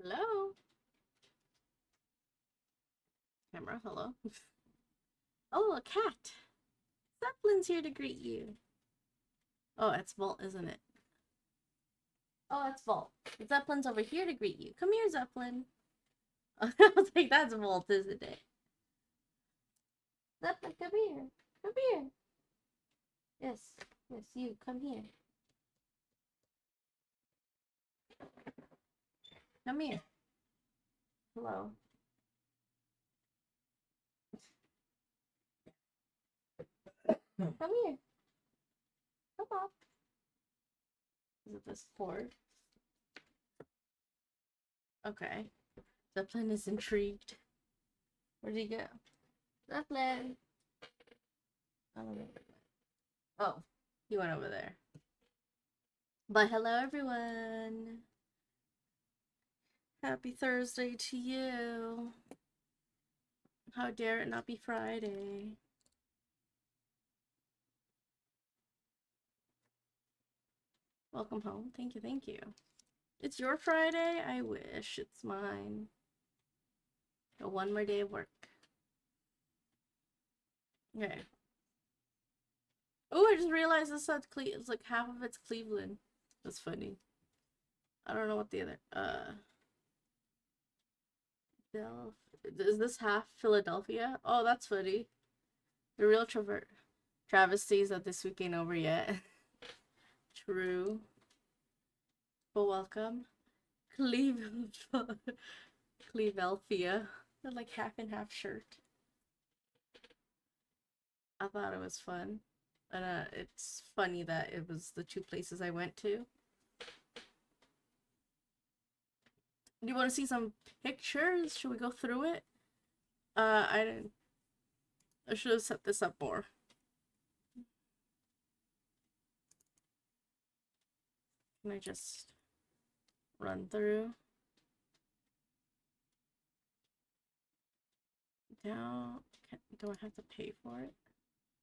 Hello? Camera, hello? Oh, a cat! Zeppelin's here to greet you. Oh, it's Volt, isn't it? Oh, it's Volt. Zeppelin's over here to greet you. Come here, Zeppelin. I was like, that's Volt, isn't it? Zeppelin, come here. Come here. Yes. Yes, you. Come here. Come here. Hello. Come here. Come on. Is it this cord? Okay. Zeppelin is intrigued. Where'd he go? Zeppelin! I don't know. Oh, he went over there. But hello, everyone. Happy Thursday to you. How dare it not be Friday? Welcome home. Thank you, thank you. It's your Friday? I wish it's mine. Got one more day of work. Okay. Oh, I just realized this said it's like half of it's Cleveland. That's funny. I don't know what the other is this half Philadelphia? Oh, that's funny. The real travesty is that this week ain't over yet. True. But welcome. Cleveland. Clevelphia. They're like half and half shirt. I thought it was fun. And it's funny that it was the two places I went to. Do you want to see some pictures? Should we go through it? I didn't. I should have set this up more. Can I just run through? Now, do I have to pay for it?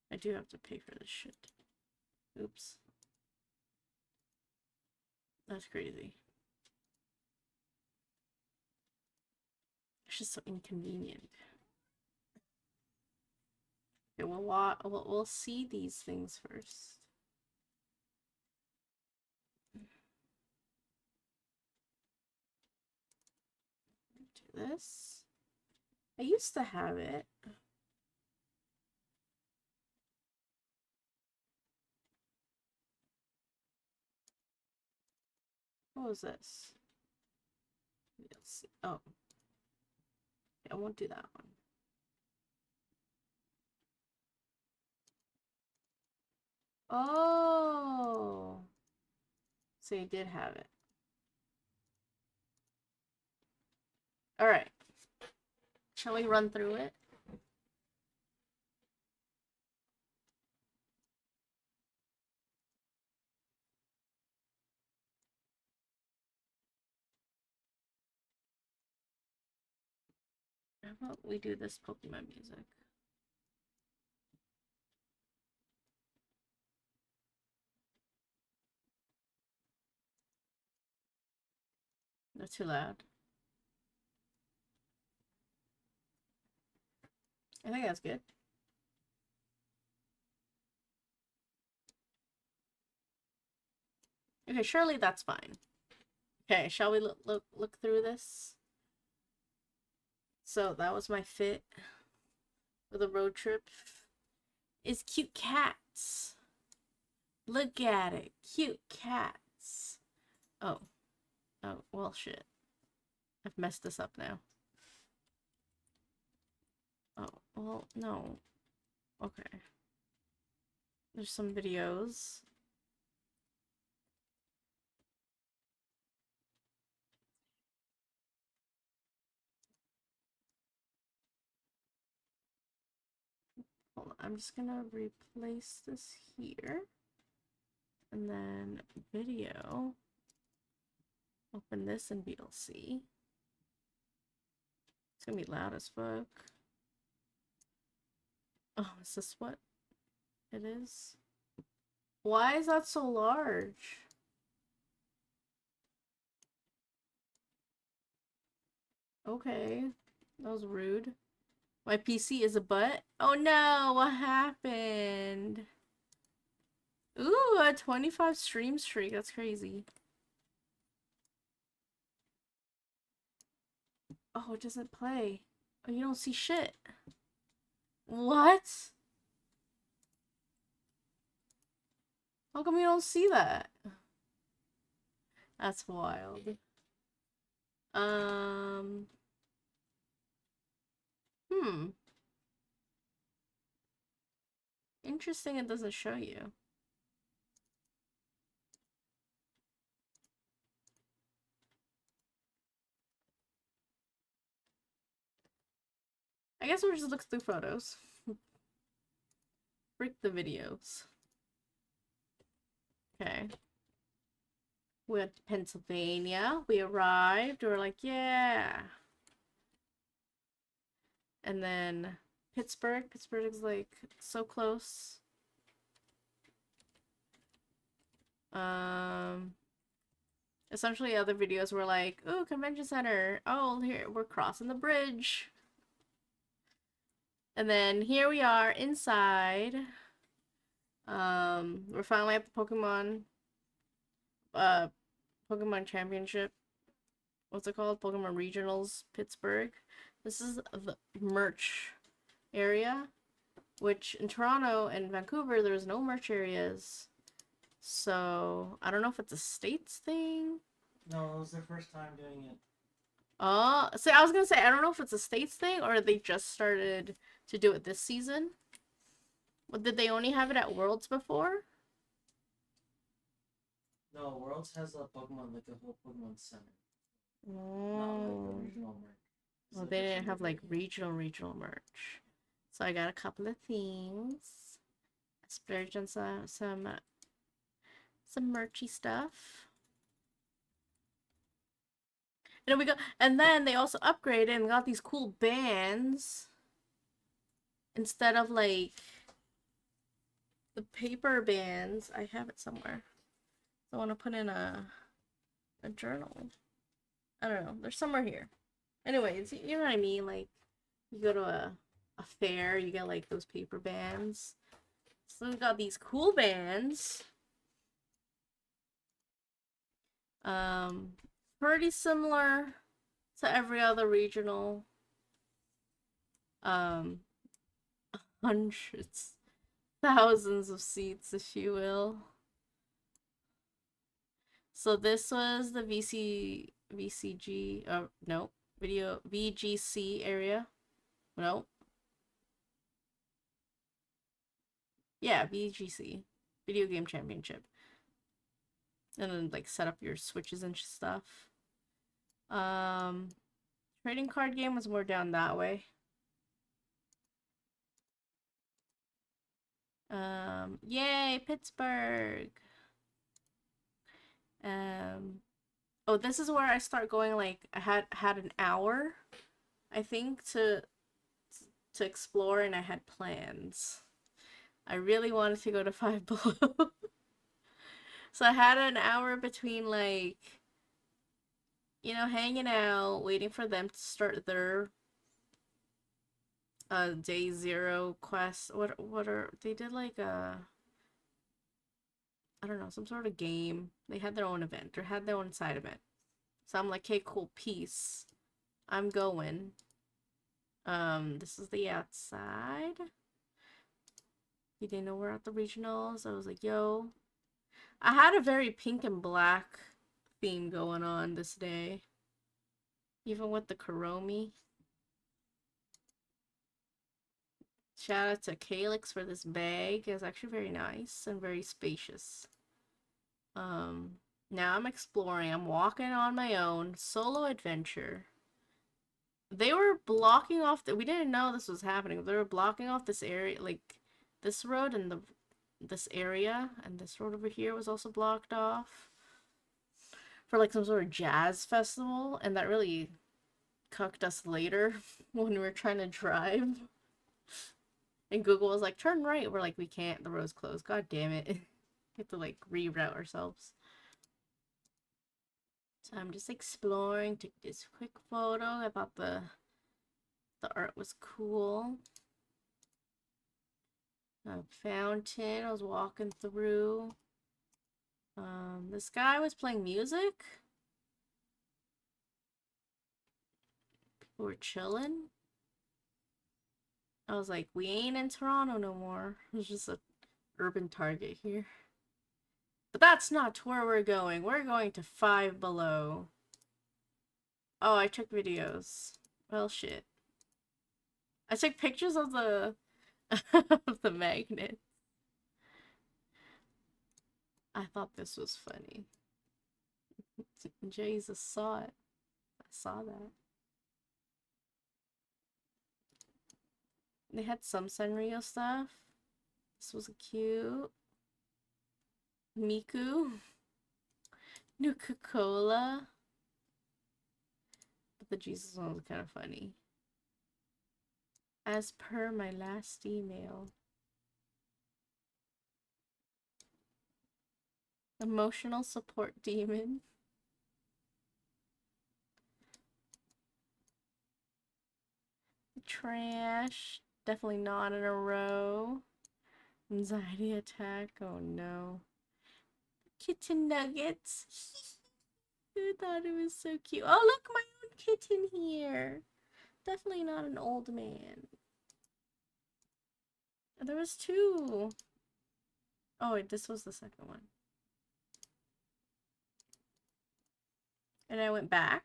I do have to pay for this shit. Oops. That's crazy. It's just so inconvenient. Okay, we'll see these things first. Do this. I used to have it. What was this? Let's see. Oh. I won't do that one. Oh. So you did have it. Alright. Shall we run through it? How about we do this Pokemon music? They're too loud. I think that's good. Okay, surely that's fine. Okay, shall we look through this? So that was my fit for the road trip. Is cute cats. Look at it. Cute cats. Oh. Oh, well, shit. I've messed this up now. Oh, well, no. Okay. There's some videos. Hold on, I'm just gonna replace this here. And then video. Open this in VLC. It's gonna be loud as fuck. Oh, is this what it is? Why is that so large? Okay. That was rude. My PC is a butt. Oh no, what happened? Ooh, a 25 stream streak. That's crazy. Oh, it doesn't play. Oh, you don't see shit. What? How come you don't see that? That's wild. Um. Hmm. Interesting it doesn't show you. I guess we'll just look through photos. Freak the videos. Okay. We went to Pennsylvania. We arrived. We were like, yeah. And then Pittsburgh. Pittsburgh is like so close. Essentially other videos were like, oh, convention center. Oh, here we're crossing the bridge. And then here we are inside. We're finally at the Pokemon Championship. What's it called? Pokemon Regionals, Pittsburgh. This is the merch area, which in Toronto and Vancouver, there's no merch areas. So, I don't know if it's a States thing. No, it was their first time doing it. Oh, so I was gonna say, I don't know if it's a States thing or they just started to do it this season. Well, did they only have it at Worlds before? No, Worlds has a Pokemon, like a whole Pokemon Center. Oh. Not like a regional merch. Well, they didn't have like regional merch. So I got a couple of things. I splurged on some merchy stuff. And then we go, and then they also upgraded and got these cool bands instead of like the paper bands. I have it somewhere. I want to put in a journal. I don't know. They're somewhere here. Anyways, you know what I mean? Like, you go to a fair, you get like those paper bands. So we got these cool bands. Pretty similar to every other regional. Hundreds, thousands of seats, if you will. So this was the VCG, no, video VGC area. No. Yeah, VGC. Video Game Championship. And then like set up your switches and stuff. Trading card game was more down that way. Yay, Pittsburgh. Oh, this is where I start going, like, I had an hour, I think, to explore, and I had plans. I really wanted to go to Five Below. So I had an hour between, like, you know, hanging out, waiting for them to start their day zero quest. What are they did like I don't know, some sort of game. They had their own event or had their own side event. So I'm like, okay, cool, peace. I'm going. This is the outside. You didn't know we're at the regionals. I was like, yo. I had a very pink and black theme going on this day. Even with the Kuromi. Shout out to Calyx for this bag. It's actually very nice and very spacious. Now I'm exploring. I'm walking on my own. Solo adventure. They were blocking off we didn't know this was happening. They were blocking off this area, like this road and this area, and this road over here was also blocked off for like some sort of jazz festival, and that really cucked us later when we were trying to drive. And Google was like, turn right. We're like, we can't. The road's closed. God damn it. We have to like reroute ourselves. So I'm just exploring, took this quick photo. I thought the art was cool. A fountain I was walking through. This guy was playing music. People were chilling. I was like, we ain't in Toronto no more. It's just a urban Target here. But that's not where we're going. We're going to Five Below. Oh, I took videos. Well, shit. I took pictures of the of the magnet. I thought this was funny. Jesus saw it. I saw that. They had some Sanrio stuff. This was cute. Miku. Nuka-Cola. But the Jesus one was kind of funny. As per my last email. Emotional support demon. Trash. Definitely not in a row. Anxiety attack. Oh no. Kitten nuggets. I thought it was so cute. Oh, look, my own kitten here. Definitely not an old man. There was two. Oh, wait, this was the second one. And I went back.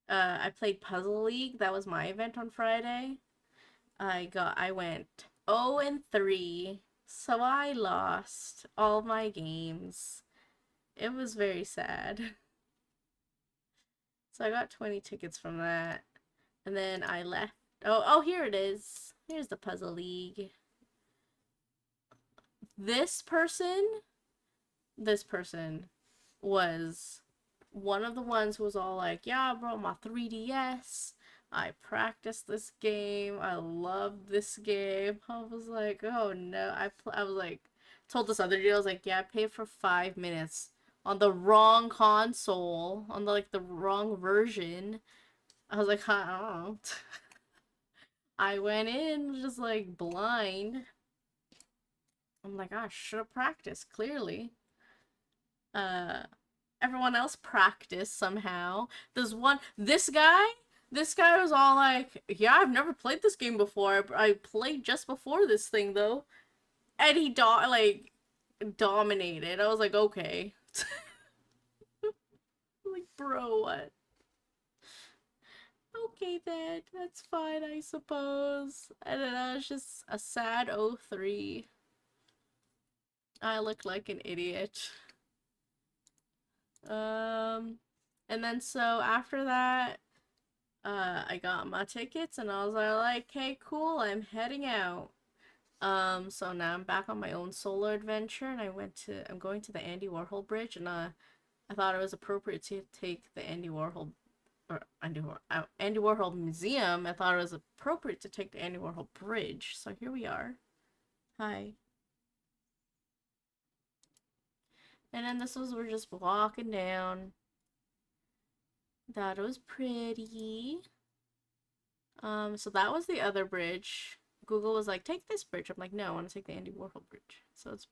I played Puzzle League. That was my event on Friday. I went 0-3. So I lost all my games. It was very sad. So I got 20 tickets from that. And then I left. Oh, here it is. Here's the Puzzle League. This person was one of the ones who was all like, yeah, bro, my 3DS. I practiced this game. I love this game. I was like, oh no. I was like, told this other dude, I was like, yeah, I paid for 5 minutes on the wrong console, on the wrong version. I was like, I don't know. I went in just like blind. I'm like, I should have practiced, clearly. Everyone else practiced somehow. This guy was all like, yeah, I've never played this game before. I played just before this thing though. And he dominated. I was like, okay. Like, bro, what? Okay then, that's fine, I suppose. And then I was just a sad 0-3. I looked like an idiot. And then so after that, I got my tickets and I was like, hey, cool, I'm heading out. So now I'm back on my own solo adventure and I'm going to the Andy Warhol Bridge and I thought it was appropriate to take the Andy Warhol Museum. I thought it was appropriate to take the Andy Warhol Bridge. So here we are. Hi. And then we're just walking down. Thought it was pretty. So that was the other bridge. Google was like, take this bridge. I'm like, no, I want to take the Andy Warhol Bridge. So it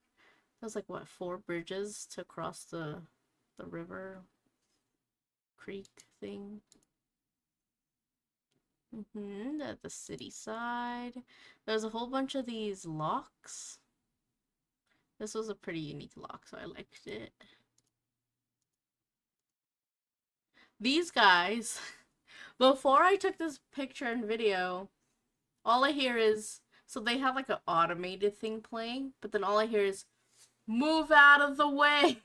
was like, what, 4 bridges to cross the river creek thing. At the city side. There's a whole bunch of these locks. This was a pretty unique lock, so I liked it. These guys, before I took this picture and video, all I hear is, so they have like an automated thing playing, but then all I hear is, move out of the way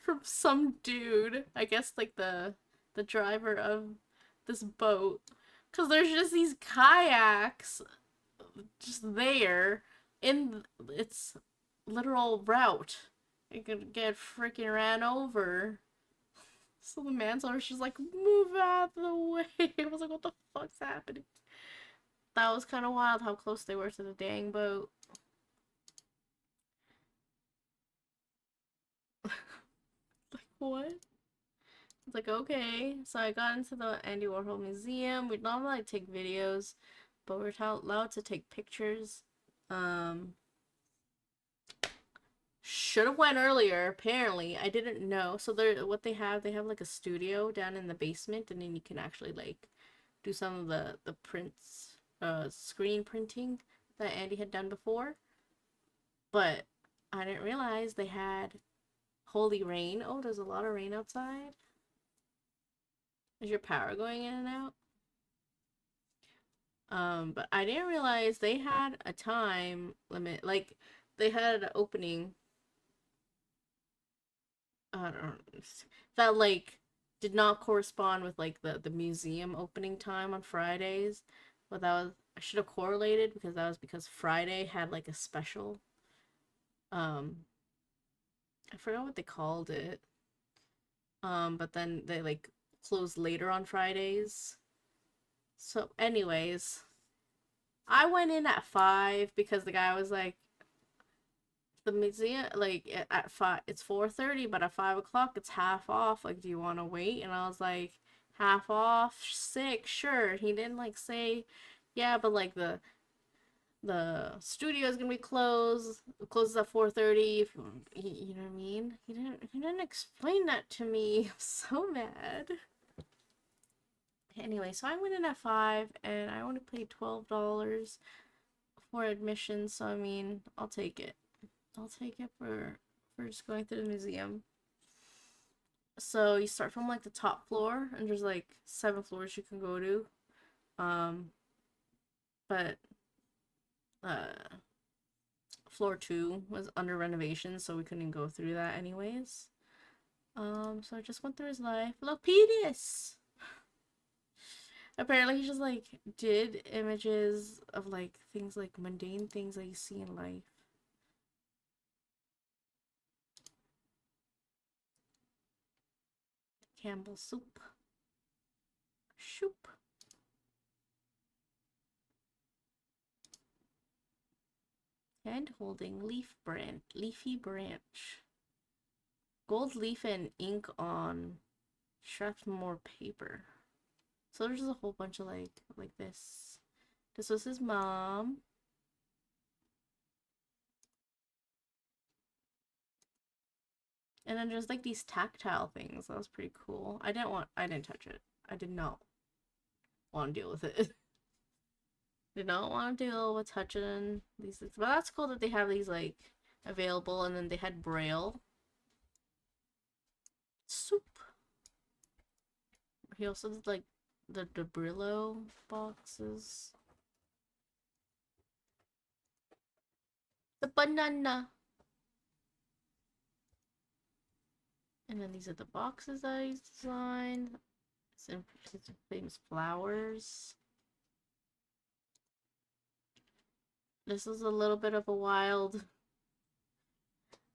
from some dude. I guess like the driver of this boat. Because there's just these kayaks just there in its literal route. It could get freaking ran over. So the man's over, she's like, move out of the way. I was like, what the fuck's happening? That was kind of wild how close they were to the dang boat. what? It's like, okay. So I got into the Andy Warhol Museum. We'd not like take videos, but we're allowed to take pictures. Um, should have went earlier. Apparently, I didn't know. So what they have like a studio down in the basement, and then you can actually like do some of the prints, screen printing that Andy had done before. But I didn't realize they had holy rain. Oh, there's a lot of rain outside. Is your power going in and out? But I didn't realize they had a time limit. Like, they had an opening. I don't know, that like did not correspond with like the museum opening time on Fridays. But that was I should have correlated because that was because Friday had like a special. Um, I forgot what they called it. But then they like closed later on Fridays. So, anyways, I went in at 5 because the guy was like, the museum like at 5 it's 4:30, but at 5 o'clock it's half off. Like, do you want to wait? And I was like, half off, 6, sure. He didn't like say, yeah, but like the studio is gonna be closed. It closes at 4:30. You know what I mean? He didn't explain that to me. I'm so mad. Anyway, so I went in at 5 and I only paid $12 for admission, so I mean, I'll take it. I'll take it for just going through the museum. So you start from like the top floor, and there's like 7 floors you can go to. Um, but floor 2 was under renovation, so we couldn't go through that anyways. So I just went through his life. Look, penis. Apparently, he just like did images of like things like mundane things that you see in life. Campbell soup. Shoop. Hand holding leafy branch. Gold leaf and ink on Strathmore paper. So there's just a whole bunch of like this. This was his mom. And then there's like these tactile things. That was pretty cool. I didn't touch it. I did not want to deal with it. Did not want to deal with touching these things. But that's cool that they have these like available, and then they had Braille. Soup. He also did like the Brillo boxes. The banana. And then these are the boxes that he's designed. Some famous flowers. This is a little bit of a wild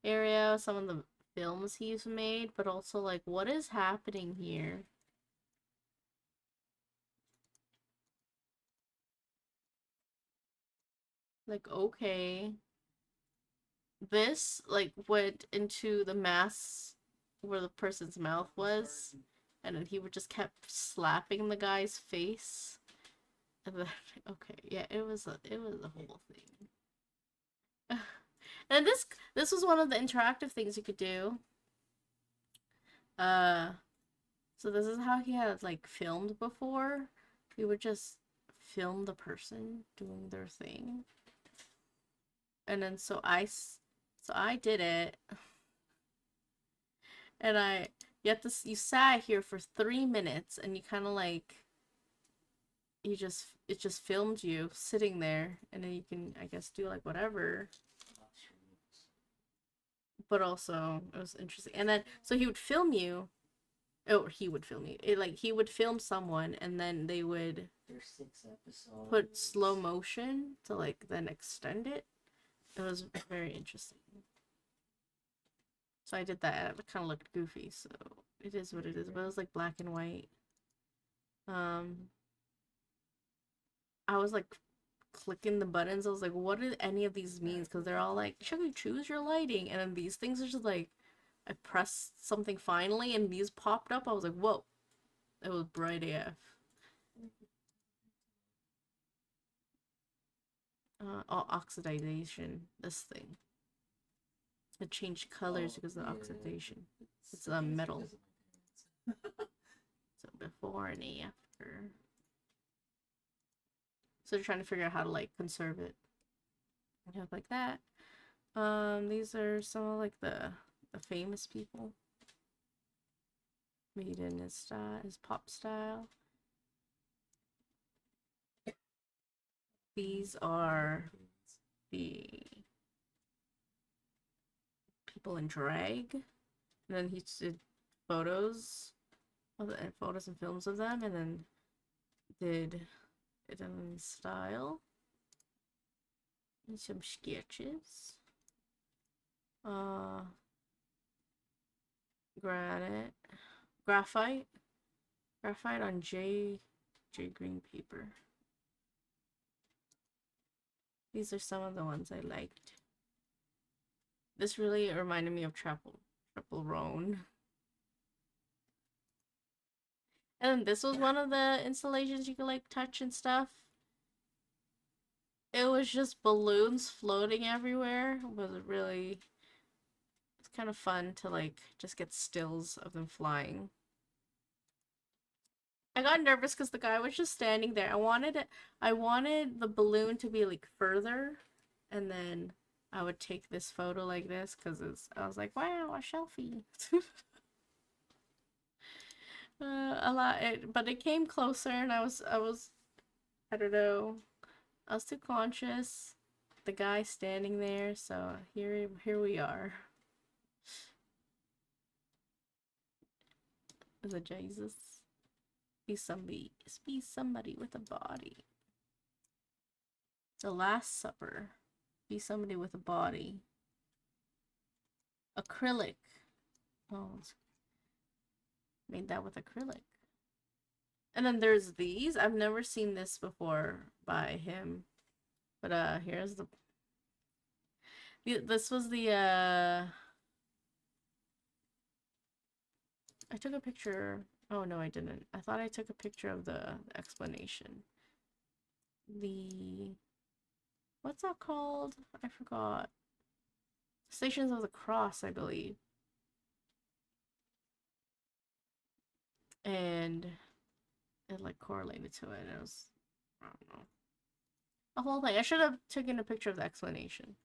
area. Some of the films he's made, but also like, what is happening here? Like, okay. This like went into the mass where the person's mouth was, and then he would just kept slapping the guy's face. And then, okay, yeah, it was a whole thing. And this was one of the interactive things you could do. Uh, so this is how he had like filmed before. He would just film the person doing their thing, and then so I did it, and you sat here for 3 minutes, and you kind of like it just filmed you sitting there, and then you can, I guess, do like whatever. But also it was interesting. And then so he would film you. Oh, he would film you. It like he would film someone, and then they would There's 6 episodes. put slow motion to like then extend it. It was very interesting. So I did that. It kind of looked goofy, so it is what it is. But it was like black and white. I was like clicking the buttons. I was like, what do any of these means? Because they're all like, should we choose your lighting? And then these things are just like, I pressed something finally and these popped up. I was like, whoa. It was bright AF. Oh, oxidization. This thing. It changed colors because of the oxidation. It's a metal. So before and after. So they're trying to figure out how to like conserve it. And have like that. These are some of like the famous people. Made in his style, his pop style. These are the people in drag. And then he did photos of the photos and films of them, and then did it in style. And some sketches. Granite. Graphite on J green paper. These are some of the ones I liked. This really reminded me of Triple Roan. And this was one of the installations you could like touch and stuff. It was just balloons floating everywhere. It was really, it's kind of fun to like just get stills of them flying. I got nervous because the guy was just standing there. I wanted the balloon to be like further, and then I would take this photo like this because I was like, wow, a selfie. But it came closer, and I was I don't know, I was too conscious. The guy standing there, so here we are. Is it Jesus? Be somebody with a body. The Last Supper. Be somebody with a body. Acrylic. Oh, made that with acrylic. And then there's these. I've never seen this before by him. But here's this was the I took a picture. Oh no, I didn't. I thought I took a picture of the explanation. What's that called? I forgot. Stations of the Cross, I believe. And it like correlated to it. It was, I don't know, a whole thing. I should have taken a picture of the explanation.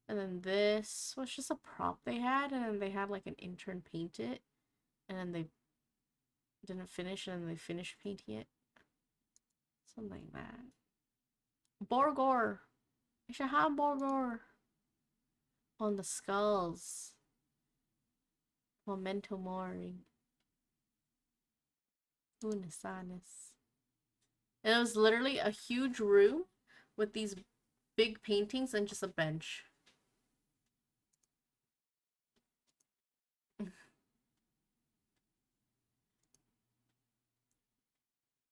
And then this was just a prop they had, and then they had like an intern paint it, and then they didn't finish, and then they finished painting it. Something like that. Borgor! I should have Borgor! On the skulls. Memento Mori. Unisanis. And it was literally a huge room with these big paintings and just a bench.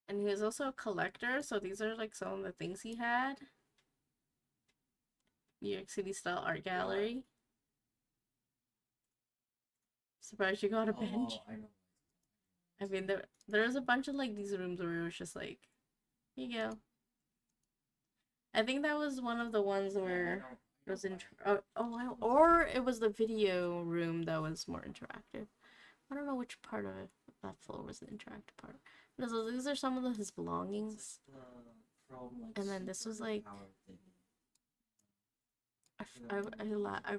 And he was also a collector, so these are like some of the things he had. New York City style art gallery. Surprised you got a bench. I know. I mean, there's a bunch of like these rooms where it was just like, here you go. I think that was one of the ones where it was or it was the video room that was more interactive. I don't know which part of it, that floor was the interactive part. These are some of his belongings. And then this was like, I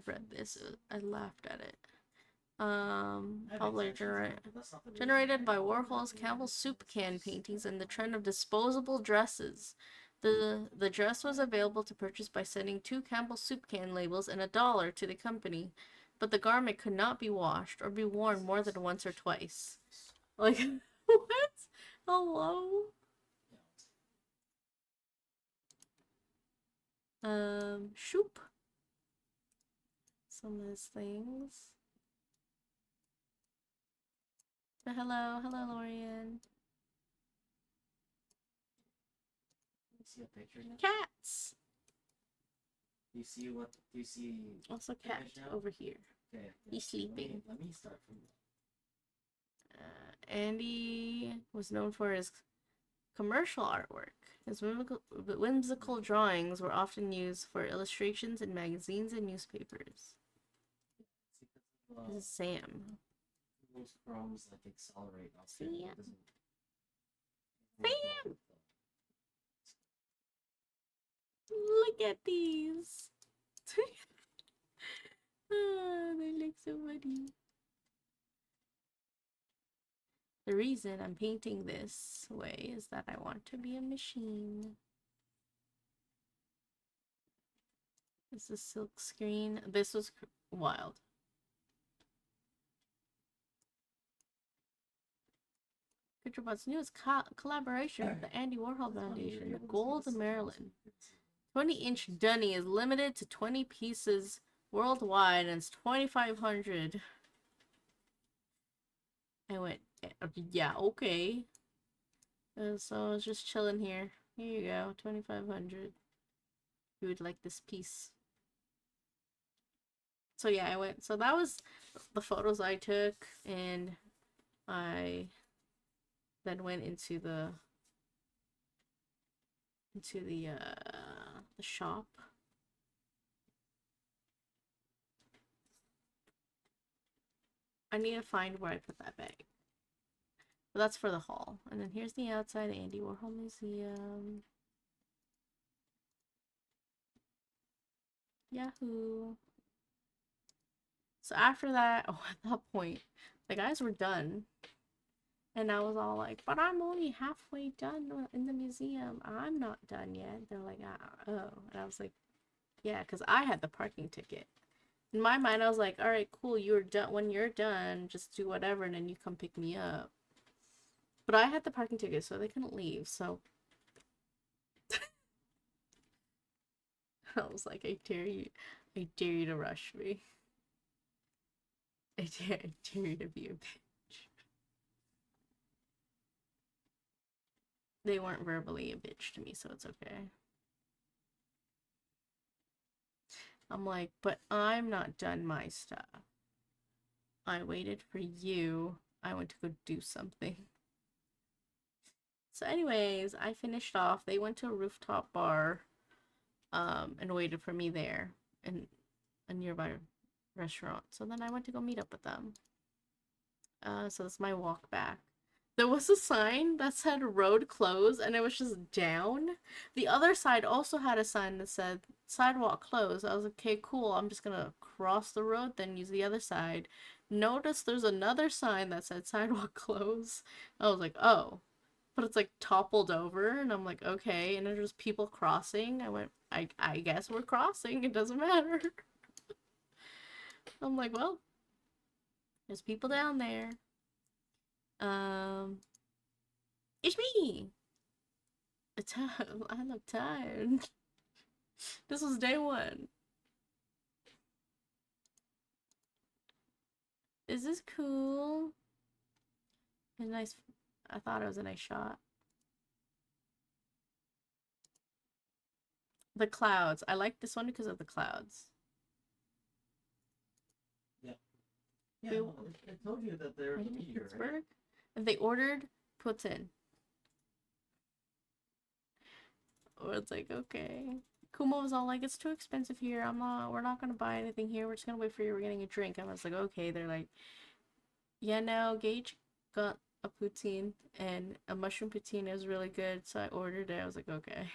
read this. I laughed at it. Probably generated by Warhol's Campbell soup can paintings and the trend of disposable dresses. The dress was available to purchase by sending 2 Campbell soup can labels and $1 to the company, but the garment could not be washed or be worn more than once or twice. Like, what? Hello? Shoop. Some of his things. Hello, Lorian. See a picture now? Cats. Do you see Also cat over here. Okay. He's sleeping. Let me start from Andy was known for his commercial artwork. His whimsical drawings were often used for illustrations in magazines and newspapers. This is Sam. Those chromes like accelerate. Sam. Look at these. Oh, they look so funny. The reason I'm painting this way is that I want to be a machine. This is silk screen. This was wild. Picturebot's newest collaboration with the Andy Warhol Foundation, the Gold Maryland. 20-inch dunny is limited to 20 pieces worldwide, and it's 2,500. I went, yeah, okay. So I was just chilling here. Here you go, 2,500. You would like this piece. So yeah, I went. So that was the photos I took, and I then went into the shop. I need to find where I put that bag. But that's for the haul. And then here's the outside, Andy Warhol Museum. Yahoo! So after that, oh, at that point, the guys were done. And I was all like, but I'm only halfway done in the museum. I'm not done yet. They're like, oh. And I was like, yeah, because I had the parking ticket. In my mind, I was like, all right, cool. You're done. When you're done, just do whatever, and then you come pick me up. But I had the parking ticket, so they couldn't leave. So I was like, I dare you to rush me. I dare you to be a bitch. They weren't verbally a bitch to me, so it's okay. I'm like, but I'm not done my stuff. I waited for you. I went to go do something. So anyways, I finished off. They went to a rooftop bar and waited for me there in a nearby restaurant. So then I went to go meet up with them. So that's my walk back. There was a sign that said road closed, and it was just down. The other side also had a sign that said sidewalk closed. I was like, okay, cool. I'm just gonna cross the road, then use the other side. Notice there's another sign that said sidewalk closed. I was like, oh. But it's like toppled over, and I'm like, okay. And there's just people crossing. I went, I guess we're crossing. It doesn't matter. I'm like, well, there's people down there. It's me. I look tired. This was day one. Is this cool? A nice. I thought it was a nice shot. The clouds. I like this one because of the clouds. Yeah, I told you that they're from here, Pittsburgh. right? If they ordered, puts in. Or it's like, okay. Kumo was all like, it's too expensive here. We're not gonna buy anything here. We're just gonna wait for you. We're getting a drink. I was like, okay. They're like, yeah, no, Gage got a poutine and a mushroom poutine. It was really good. So I ordered it. I was like, okay.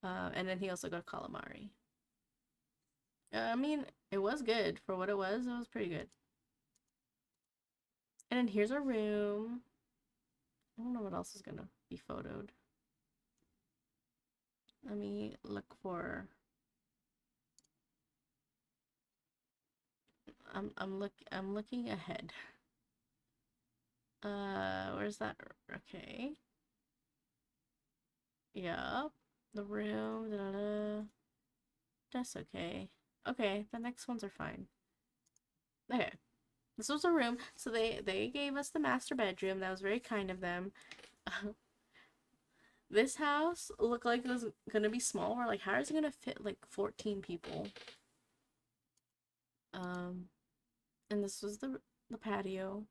And then he also got calamari. I mean, it was good for what it was. It was pretty good. And then here's our room. I don't know what else is gonna be photoed. Let me look for. I'm looking ahead. Where's that? Okay. Yup. The room. Da -da -da. That's okay. Okay, the next ones are fine. Okay. This was a room. So they gave us the master bedroom. That was very kind of them. This house looked like it was gonna be small. We're like, how is it gonna fit like 14 people? And this was the patio.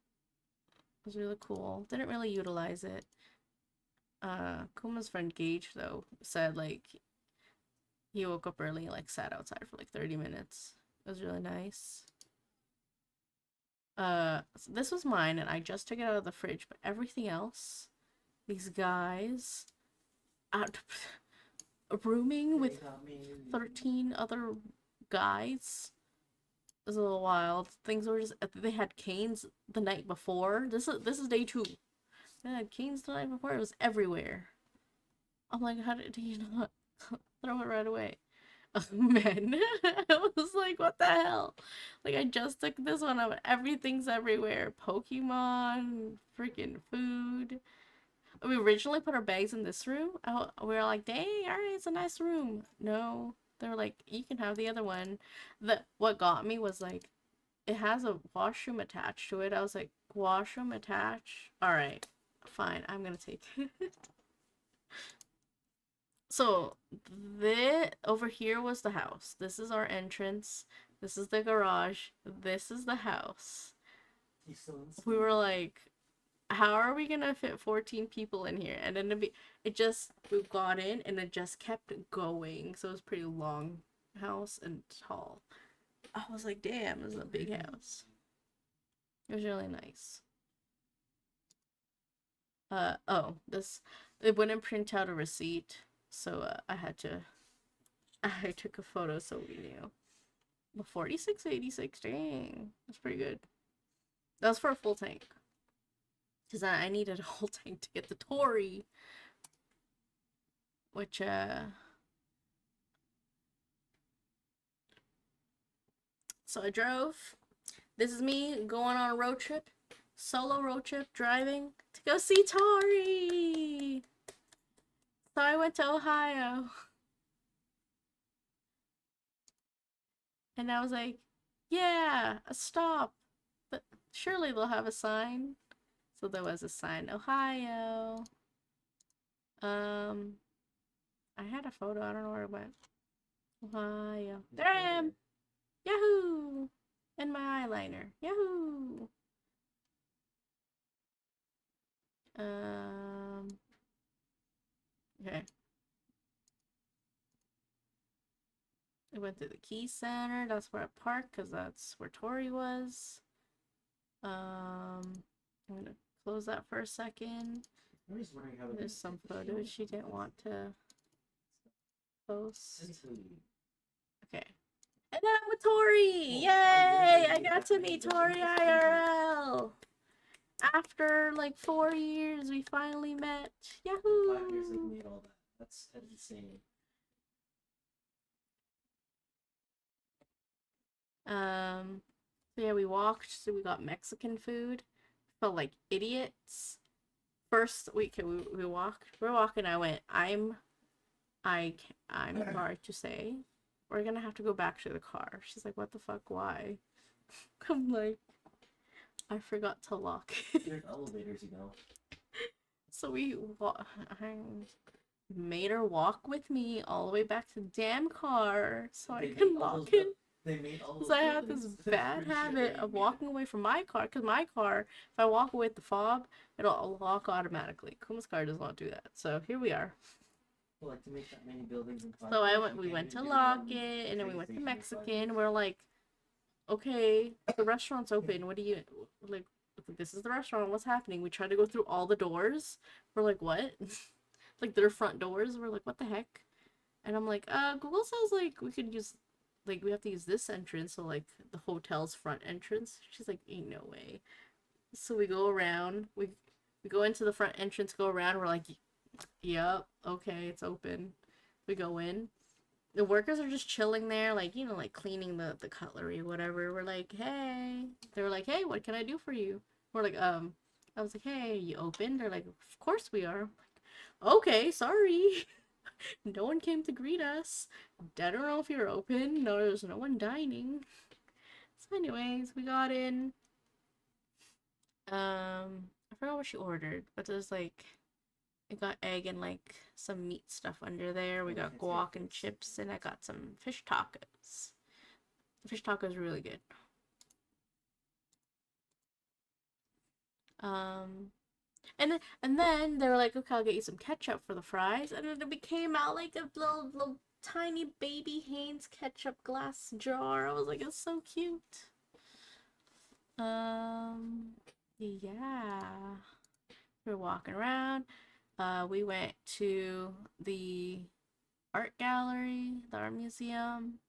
It was really cool. Didn't really utilize it. Kuma's friend Gage though said like he woke up early and like sat outside for like 30 minutes. It was really nice. So this was mine and I just took it out of the fridge, but everything else, these guys out rooming with 13 other guys. It was a little wild. Things were just they had canes the night before. This is day 2. They had canes the night before. It was everywhere. I'm like, how did you not throw it right away? Oh man. I was like, what the hell? Like I just took this one out. Everything's everywhere. Pokemon, freaking food. We originally put our bags in this room. We were like, dang, alright, it's a nice room. No. They were like, you can have the other one. What got me was like, it has a washroom attached to it. I was like, washroom attached? Alright, fine, I'm gonna take it. So, over here was the house. This is our entrance. This is the garage. This is the house. We were like, how are we gonna fit 14 people in here? And then we got in and it just kept going. So it was a pretty long house and tall. I was like, damn, this is a big house. It was really nice. Oh, it wouldn't print out a receipt, so I took a photo so we knew. But 46.86, dang, that's pretty good. That was for a full tank. Because I needed a whole tank to get the Tory. Which, so I drove. This is me going on a road trip. Solo road trip, driving to go see Tori. So I went to Ohio. And I was like, yeah, a stop. But surely they'll have a sign. So there was a sign, Ohio. I had a photo, I don't know where it went. Ohio. There I am! Yahoo! And my eyeliner. Yahoo! Okay. I went to the Key Center. That's where I parked because that's where Tori was. I'm gonna close that for a second. There's some photos she didn't want to post. Okay. And then I'm with Tori! Yay! I got to meet Tori IRL! After like 4 years, we finally met. Yahoo! 5 years they've made all that. That's insane. So yeah, we walked, so we got Mexican food. Felt like idiots. First week we walked. We're walking, I went, I'm sorry to say, we're gonna have to go back to the car. She's like, what the fuck, why? I'm like, I forgot to lock it. There's elevators, you know. So I made her walk with me all the way back to the damn car so I can lock it. They made all Because I have this bad habit of walking away from my car. Because my car, if I walk away with the fob, it'll lock automatically. Kuma's car does not do that. So here we are. Like to make that many buildings in 5 So years, we went to lock it, and then we went to Mexican. We're like, okay, the restaurant's open. What do you like? This is the restaurant. What's happening? We tried to go through all the doors. We're like, what? Like their front doors. We're like, what the heck? And I'm like, Google says like we could use, like we have to use this entrance, so like the hotel's front entrance. She's like, ain't no way. So we go around. We go into the front entrance, go around. We're like, yep, okay, it's open. We go in. The workers are just chilling there, like, you know, like cleaning the cutlery, whatever. We're like, hey. They were like, hey, what can I do for you? We're like, I was like, hey, you open? They're like, of course we are. I'm like, okay, sorry. No one came to greet us. I don't know if you're open. No, there's no one dining. So anyways, we got in. I forgot what she ordered, but there's like, I got egg and like some meat stuff under there. We got guac and chips, and I got some fish tacos. The fish tacos are really good. Um, and then they were like, okay, I'll get you some ketchup for the fries, and then it became out like a little tiny baby Hanes ketchup glass jar. I was like, it's so cute. Yeah. We were walking around. We went to the art gallery, the art museum,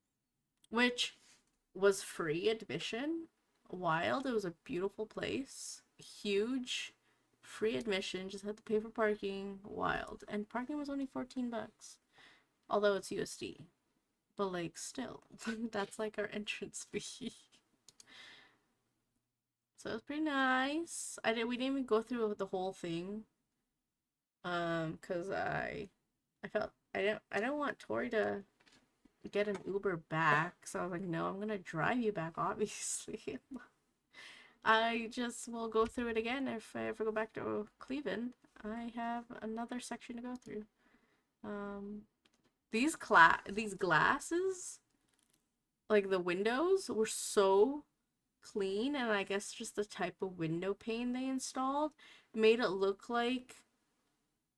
which was free admission. Wild. It was a beautiful place. Huge. Free admission. Just had to pay for parking. Wild. And parking was only $14. Although it's USD. But like still. That's like our entrance fee. So it was pretty nice. We didn't even go through the whole thing. Cause I felt I don't want Tori to get an Uber back. So I was like, no, I'm gonna drive you back, obviously. I just will go through it again if I ever go back to Cleveland. I have another section to go through. These glasses, like the windows, were so clean, and I guess just the type of window pane they installed made it look like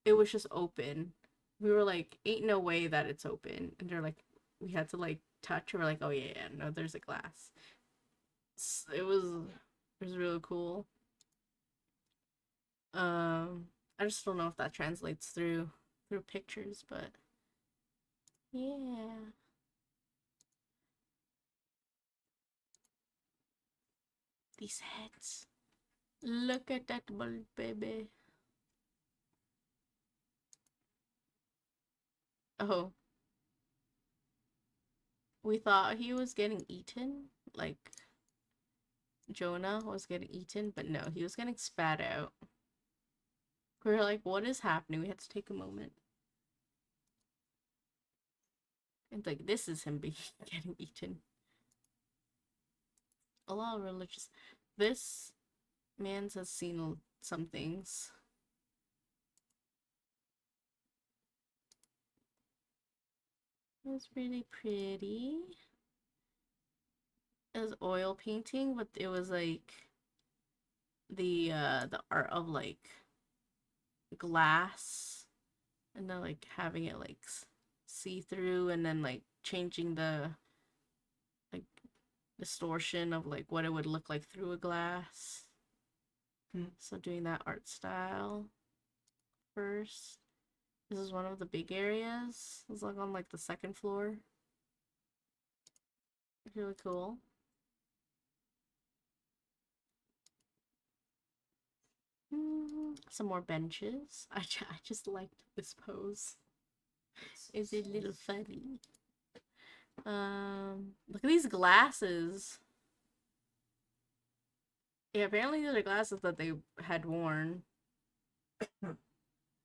it was just open. We were like, ain't no way that it's open. And they're like, we had to like touch. We're like, oh yeah, no, there's a glass. It was really cool. I just don't know if that translates through pictures, but yeah. These heads. Look at that bulb, baby. Oh, we thought he was getting eaten, like Jonah was getting eaten, but no, he was getting spat out. We were like, what is happening? We had to take a moment. And like, this is him being getting eaten. A lot of religious. This man has seen some things. It was really pretty. It was oil painting, but it was like the art of like glass, and then like having it like see through, and then like changing the like distortion of like what it would look like through a glass. So doing that art style first. This is one of the big areas. It's like on like the second floor. Really cool. Some more benches. I just liked this pose. It's a little funny. Look at these glasses. Yeah, apparently these are glasses that they had worn.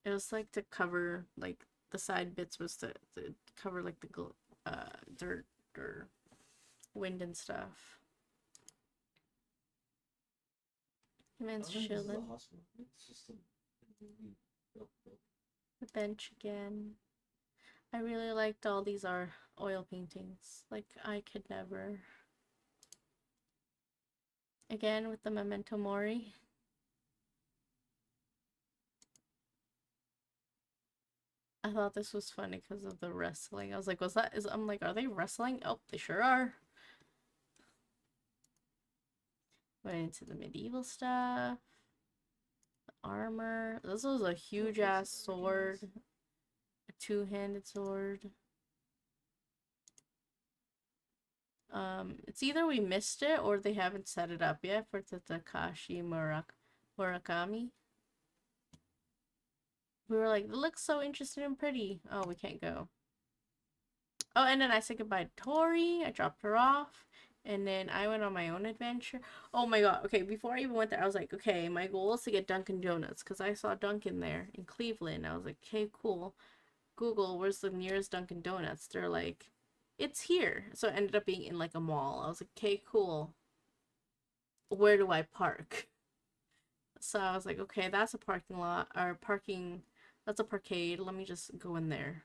It was like to cover like the side bits was to cover like the dirt or wind and stuff. Man's chilling. The bench again. I really liked all these are oil paintings. Like I could never. Again with the Memento Mori. I thought this was funny because of the wrestling. I was like, I'm like, are they wrestling? Oh, they sure are. Went into the medieval stuff. The armor. This was a huge ass sword. A two-handed sword. It's either we missed it or they haven't set it up yet for the Takashi Murakami. We were like, it looks so interesting and pretty. Oh, we can't go. Oh, and then I said goodbye to Tori. I dropped her off. And then I went on my own adventure. Oh my god. Okay, before I even went there, I was like, okay, my goal is to get Dunkin' Donuts. Because I saw Dunkin' there in Cleveland. I was like, okay, cool. Google, where's the nearest Dunkin' Donuts? They're like, it's here. So it ended up being in like a mall. I was like, okay, cool. Where do I park? So I was like, okay, that's a parking lot. Or parking. That's a parkade. Let me just go in there.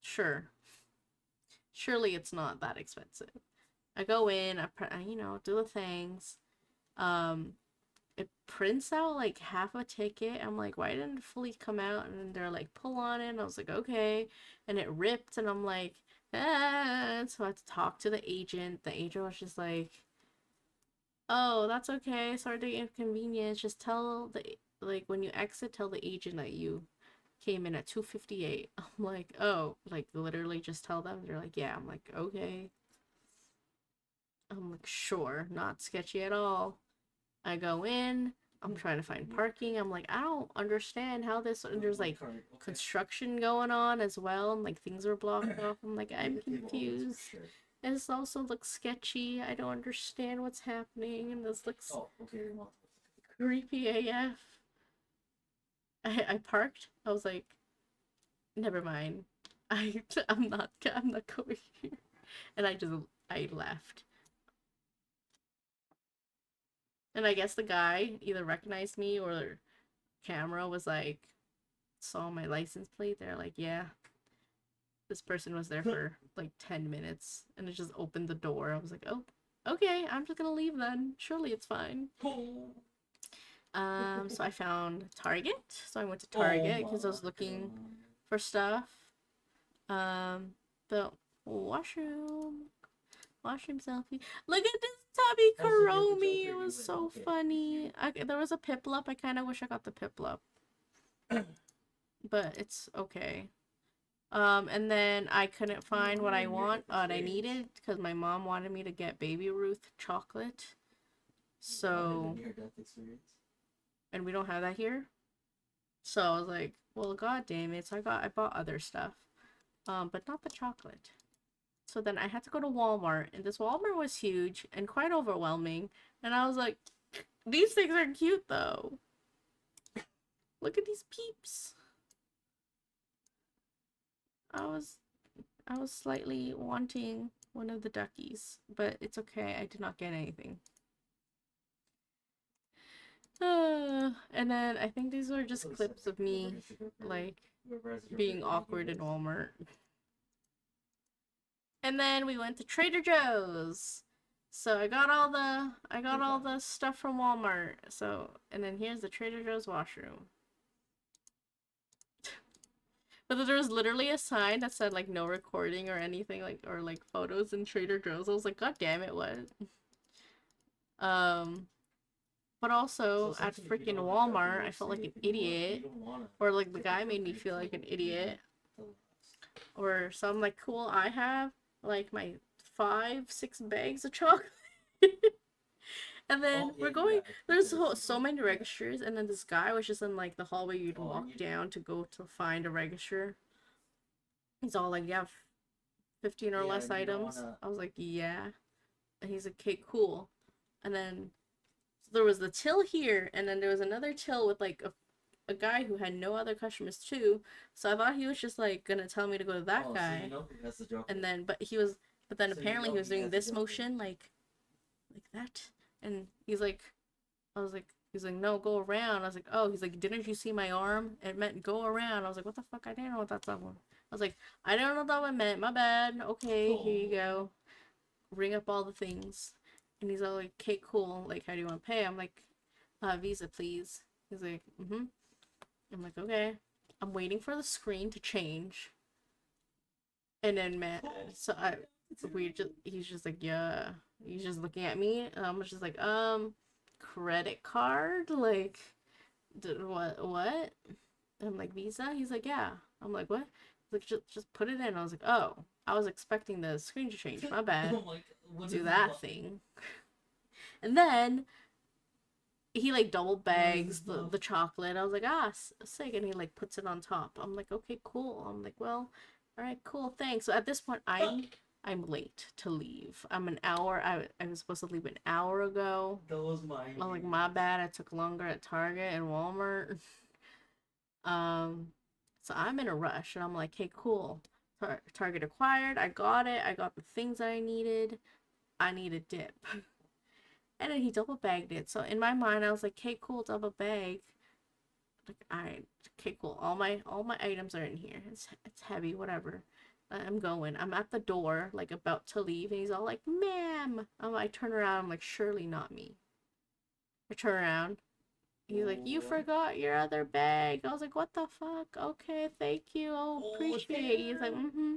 Sure. Surely it's not that expensive. I go in, I do the things. Um, it prints out like half a ticket. I'm like, why didn't it fully come out? And then they're like, pull on it. And I was like, okay. And it ripped, and I'm like, ah. So I had to talk to the agent. The agent was just like, oh, that's okay. Sorry to inconvenience. Just tell the like when you exit, tell the agent that you came in at 2:58. I'm like, oh, like literally just tell them. They're like, yeah. I'm like, okay. I'm like, sure, not sketchy at all. I go in. I'm trying to find parking. I'm like, I don't understand how this. And there's like construction going on as well, and like things are blocked off. I'm like, I'm confused. And this also looks sketchy. I don't understand what's happening, and this looks creepy AF. I parked. I was like, never mind. I'm not going here. And I left. And I guess the guy either recognized me or the camera was like, saw my license plate. They're like, yeah, this person was there for like 10 minutes and it just opened the door. I was like, oh, okay, I'm just gonna leave then. Surely it's fine. So I found Target. So I went to Target because I was looking for stuff. The washroom selfie. Look at this tubby Karomi. It was so funny. There was a Piplup. I kind of wish I got the Piplup. But it's okay. And then I couldn't find what I needed because my mom wanted me to get Baby Ruth chocolate. So, and we don't have that here. So I was like, well, god damn it. So I bought other stuff. But not the chocolate. So then I had to go to Walmart, and this Walmart was huge and quite overwhelming. And I was like, these things are cute though. Look at these peeps. I was slightly wanting one of the duckies, but it's okay. I did not get anything. And then I think these were just clips of me like being awkward in Walmart. And then we went to Trader Joe's. So I got all the stuff from Walmart. So, and then here's the Trader Joe's washroom. But there was literally a sign that said like no recording or anything like or like photos in Trader Joe's. I was like, god damn it, what? But also at freaking Walmart, I felt like an idiot. Or like the guy made me feel like an idiot. Or some like cool I have like my 5-6 bags of chocolate. And then we're going, there's so many registers, and then this guy was just in like the hallway you'd walk down to go to find a register. He's all like, you have 15 or less items. I was like, yeah. And he's like, okay, cool. And then so there was the till here, and then there was another till with like a guy who had no other customers too. So I thought he was just like gonna tell me to go to that guy. So and then but then apparently he was doing this motion like that. And he's like, he's like, no, go around. I was like, oh, he's like, didn't you see my arm? It meant go around. I was like, what the fuck? I didn't know what that's up. I was like, I don't know what that meant. My bad. Okay, here you go. Ring up all the things. And he's all like, okay, cool. Like, how do you want to pay? I'm like, Visa, please. He's like, mm-hmm. I'm like, okay. I'm waiting for the screen to change. And then, man, so he's just like, yeah. He's just looking at me, and I'm just like, credit card? Like, what? And I'm like, Visa? He's like, yeah. I'm like, what? He's like, just put it in. I was like, oh, I was expecting the screen to change. My bad. Do that thing. And then he like double bags the chocolate. I was like, ah, sick. And he like puts it on top. I'm like, okay, cool. I'm like, well, all right, cool, thanks. So at this point, I'm late to leave. I'm an hour. I was supposed to leave an hour ago. That was my. I'm like, my bad. I took longer at Target and Walmart. So I'm in a rush, and I'm like, hey, cool. Target acquired. I got it. I got the things that I needed. I need a dip. And then he double bagged it. So in my mind, I was like, okay, cool, double bag. Like, alright, okay, cool. All my items are in here. It's heavy, whatever. I'm going. I'm at the door, like about to leave, and he's all like, ma'am. I turn around, I'm like, surely not me. I turn around. He's like, you What? forgot your other bag. I was like, what the fuck? Okay, thank you. I'll Oh, appreciate it. He's like, damn. mm-hmm.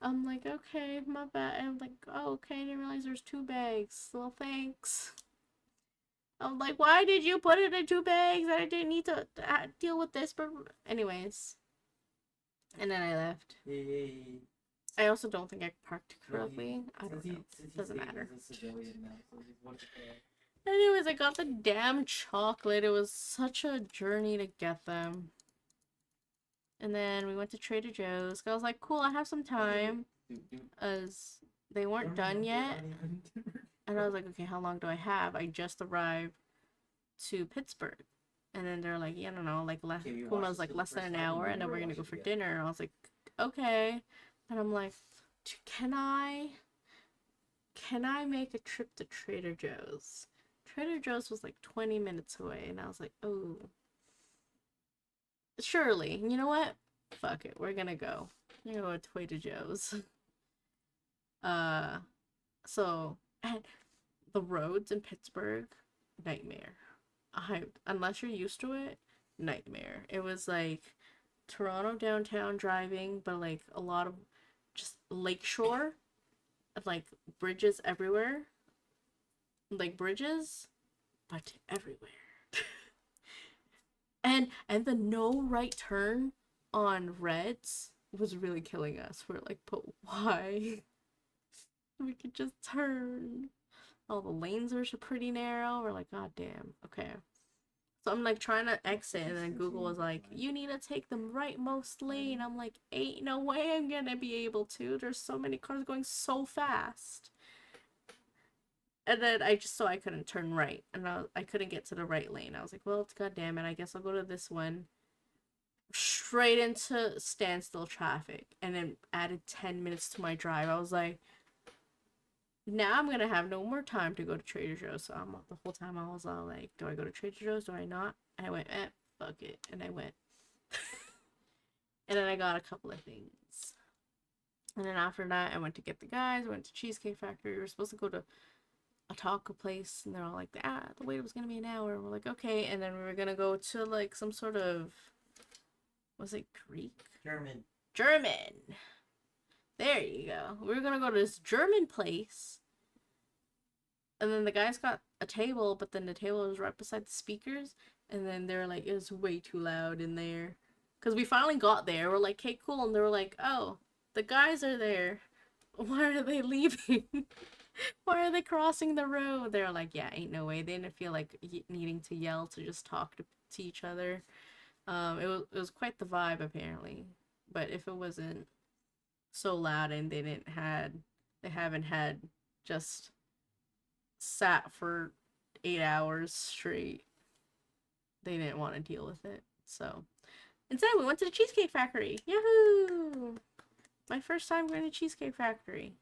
I'm like, okay, my bad. I'm like, oh, okay, I didn't realize there's 2 bags. Well, thanks. I'm like, why did you put it in 2 bags? I didn't need to deal with this. But anyways, and then I left. Hey. I also don't think I parked No, correctly. I don't know. since Doesn't he's matter. a civilian now, so he's what's it Anyways, I got the damn chocolate. It was such a journey to get them. And then we went to Trader Joe's. I was like, cool, I have some time. As they weren't done yet. And I was like, okay, how long do I have? I just arrived to Pittsburgh. And then they're like, yeah, I don't know, like Kuma was like less than an hour, and then we're gonna go for dinner. And I was like, okay. And I'm like, can I make a trip to Trader Joe's? Trader Joe's was like 20 minutes away, and I was like, oh, surely. You know what? Fuck it, we're gonna go. We're gonna go to Trader Joe's. So and the roads in Pittsburgh, nightmare. Unless you're used to it, nightmare. It was like Toronto downtown driving, but like a lot of just lakeshore, like bridges everywhere, like bridges, but everywhere. and the no right turn on reds was really killing us. We're like, but why? We could just turn. All the lanes are pretty narrow. We're like, god damn. Okay. So I'm like trying to exit, and then Google was like, you need to take the rightmost lane. I'm like, ain't no way I'm gonna be able to. There's so many cars going so fast. And then I couldn't turn right, and I couldn't get to the right lane. I was like, well, god damn it. I guess I'll go to this one. Straight into standstill traffic, and then added 10 minutes to my drive. I was like, now I'm gonna have no more time to go to Trader Joe's. So the whole time I was all like, do I go to Trader Joe's? Do I not? And I went, fuck it. And I went. And then I got a couple of things. And then after that, I went to get the guys. I went to Cheesecake Factory. We were supposed to go to a taco place. And they're all like, the wait was gonna be an hour. We're like, okay. And then we were gonna go to like some sort of, was it Greek? German. There you go. We were gonna go to this German place. And then the guys got a table, but then the table was right beside the speakers. And then they were like, it was way too loud in there. Because we finally got there. We're like, hey, cool. And they were like, oh, the guys are there. Why are they leaving? Why are they crossing the road? They're like, yeah, ain't no way. They didn't feel like needing to yell to just talk to each other. It was quite the vibe, apparently. But if it wasn't so loud and they haven't had just sat for 8 hours straight, they didn't want to deal with it. So instead, we went to the Cheesecake Factory. Yahoo! My first time going to Cheesecake Factory,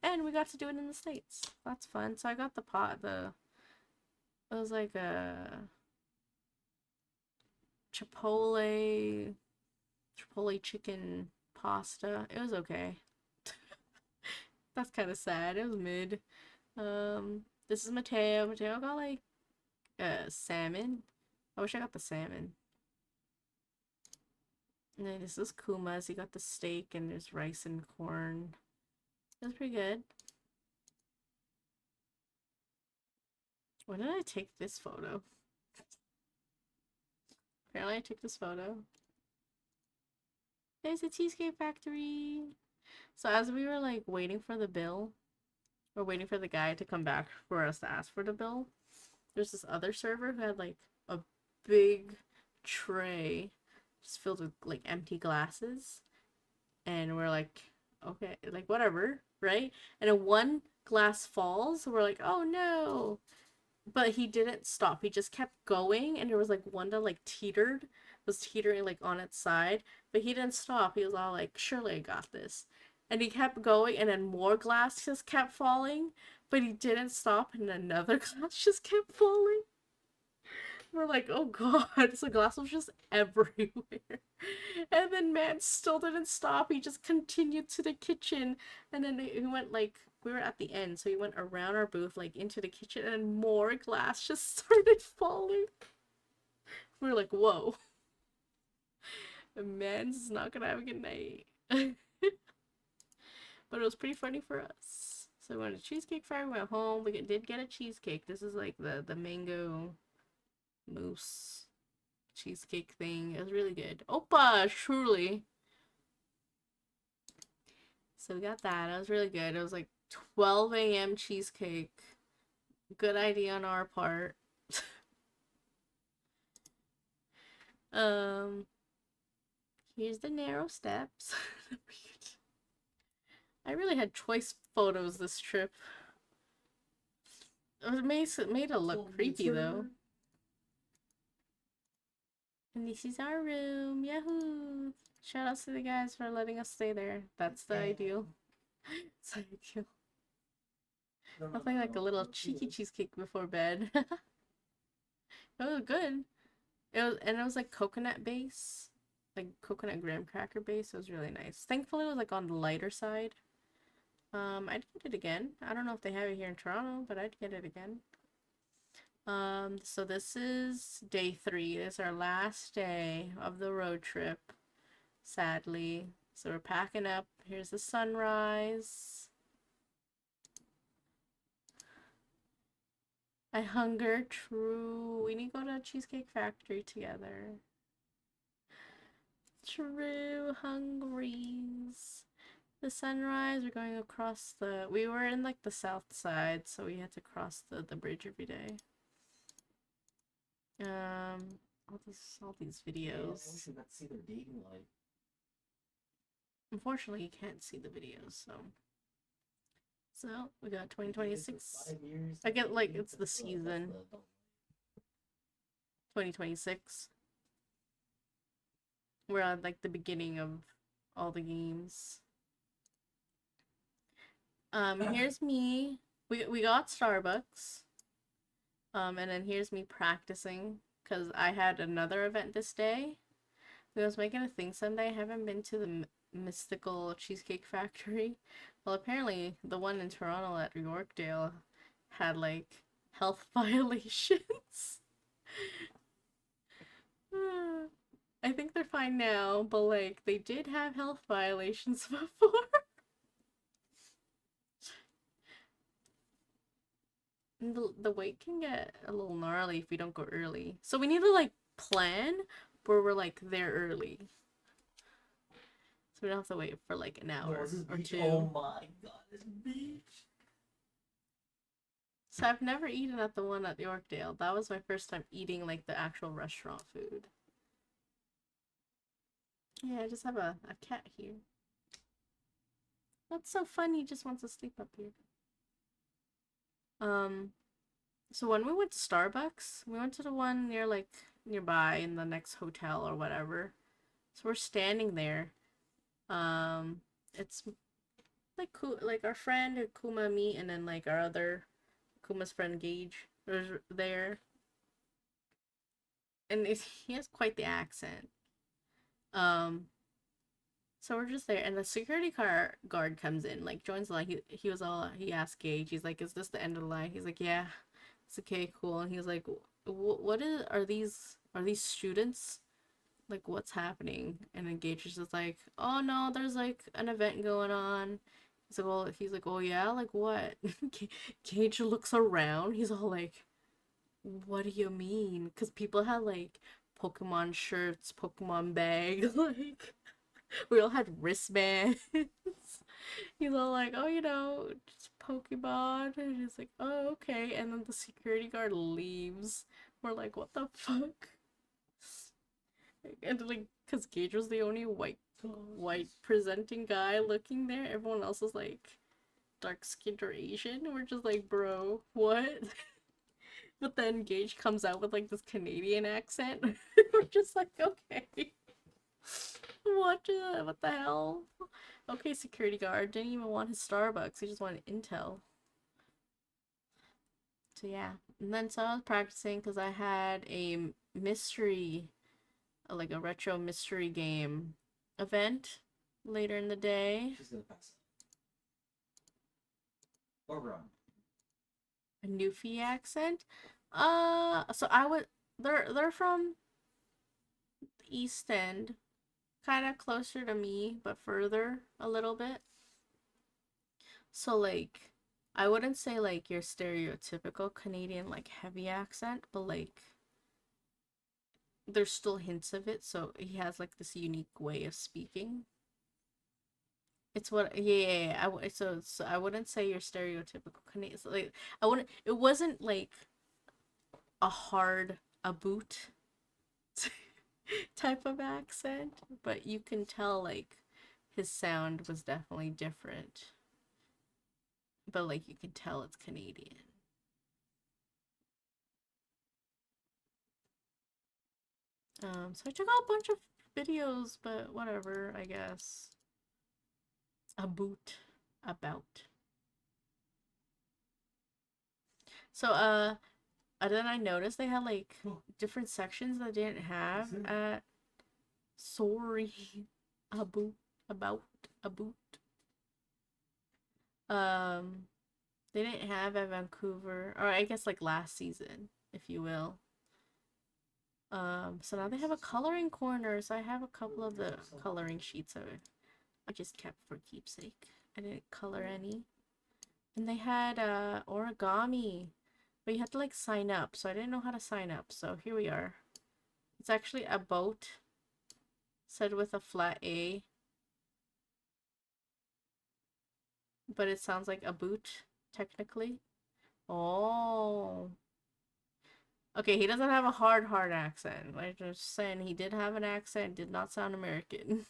and we got to do it in the States. That's fun. So I got the it was like a chipotle chicken pasta. It was okay. That's kind of sad. It was mid. This is Mateo. Mateo got like salmon. I wish I got the salmon. And then this is Kuma's. He got the steak, and there's rice and corn. That's pretty good. When did I take this photo? Apparently I took this photo. There's a Cheesecake Factory. So as we were like waiting for the bill, or waiting for the guy to come back for us to ask for the bill, there's this other server who had like a big tray just filled with like empty glasses. And we're like, okay, like whatever, right? And then one glass falls, so we're like, oh no. But he didn't stop. He just kept going, and there was like one that like was teetering like on its side, but he didn't stop. He was all like, surely I got this. And he kept going, and then more glass just kept falling, but he didn't stop, and another glass just kept falling. We're like, oh god, so glass was just everywhere. And then man still didn't stop. He just continued to the kitchen, and then he went like we were at the end, so we went around our booth, like into the kitchen, and more glass just started falling. We were like, whoa. Man's not gonna have a good night. But it was pretty funny for us. So we went to Cheesecake Factory, we went home. We did get a cheesecake. This is like the mango mousse cheesecake thing. It was really good. Opa, truly. So we got that. It was really good. It was like 12 a.m. cheesecake. Good idea on our part. Here's the narrow steps. I really had choice photos this trip. It made it look creepy though. And this is our room. Yahoo! Shout out to the guys for letting us stay there. That's the ideal. It's ideal. Nothing like a little cheeky cheesecake before bed. It was good. It was like coconut base, like coconut graham cracker base. It was really nice. Thankfully, it was like on the lighter side. I'd get it again. I don't know if they have it here in Toronto, but I'd get it again. So this is day 3. This is our last day of the road trip, sadly. So we're packing up. Here's the sunrise. I hunger, true. We need to go to a Cheesecake Factory together. True hungries. The sunrise, we're going across we were in like the south side, so we had to cross the bridge every day. All these videos. Yeah, I wish we got to see their dating life. Unfortunately, you can't see the videos, so we got 2026. 5 years. I get like it's the season. 2026. We're at like the beginning of all the games. Here's me. We got Starbucks. And then here's me practicing because I had another event this day. We was making a thing Sunday. I haven't been to the mystical Cheesecake Factory. Well, apparently the one in Toronto at Yorkdale had like health violations. I think they're fine now, but like they did have health violations before. The wait can get a little gnarly if we don't go early. So we need to like plan where we're like there early. So we don't have to wait for like an hour or 2. Oh my god, this beach. So I've never eaten at the one at Yorkdale. That was my first time eating like the actual restaurant food. Yeah, I just have a cat here. That's so fun, he just wants to sleep up here. So when we went to Starbucks, we went to the one near like nearby in the next hotel or whatever. So we're standing there. It's like like our friend Kuma, me, and then like our other Kuma's friend Gage was there. And he has quite the accent. So we're just there, and the security guard comes in, like joins the line. He asked Gage, he's like, "Is this the end of the line?" He's like, "Yeah, it's okay, cool." And he was like, are these students? Like, what's happening?" And then Gage is just like, "Oh no, there's like an event going on." He's like, "Oh yeah, like what?" Gage looks around. He's all like, "What do you mean?" Because people had like Pokemon shirts, Pokemon bag, like. We all had wristbands. He's all like, "Oh, just Pokemon." And he's like, "Oh, okay." And then the security guard leaves. We're like, "What the fuck?" And like, cause Gage was the only white presenting guy looking there. Everyone else is like dark skinned or Asian. We're just like, "Bro, what?" But then Gage comes out with like this Canadian accent. We're just like, "Okay." What the hell? Okay, security guard didn't even want his Starbucks. He just wanted Intel. So yeah, and then so I was practicing because I had a mystery, like a retro mystery game event later in the day. She's gonna pass Or rum. A Newfie accent? So I would. They're from the East End, kind of closer to me, but further a little bit. So like, I wouldn't say like your stereotypical Canadian like heavy accent, but like there's still hints of it. So he has like this unique way of speaking. It's what, yeah. So I wouldn't say your stereotypical Canadian. So, like, I wouldn't. It wasn't like a hard a boot type of accent, but you can tell like his sound was definitely different. But like you can tell it's Canadian. So I took out a bunch of videos, but whatever, I guess. A boot about. So then I noticed they had like different sections that didn't have at sorry a boot about a boot. Um they didn't have at Vancouver, or I guess like last season, if you will. So now they have a coloring corner, so I have a couple of the coloring sheets I just kept for keepsake. I didn't color any. And they had origami, but you had to like sign up, so I didn't know how to sign up. So here we are. It's actually a boat said with a flat A, but it sounds like a boot technically. Oh. Okay, he doesn't have a hard accent. Like just saying, he did have an accent, did not sound American.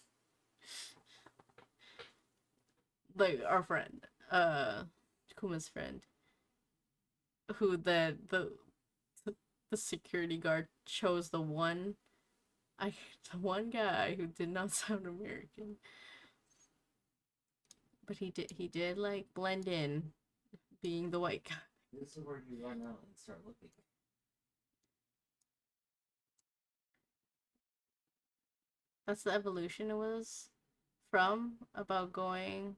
Like our friend, Kuma's friend, who the security guard chose the one guy who did not sound American. But he did like blend in being the white guy. This is where you run out and start looking. That's the evolution it was from, about going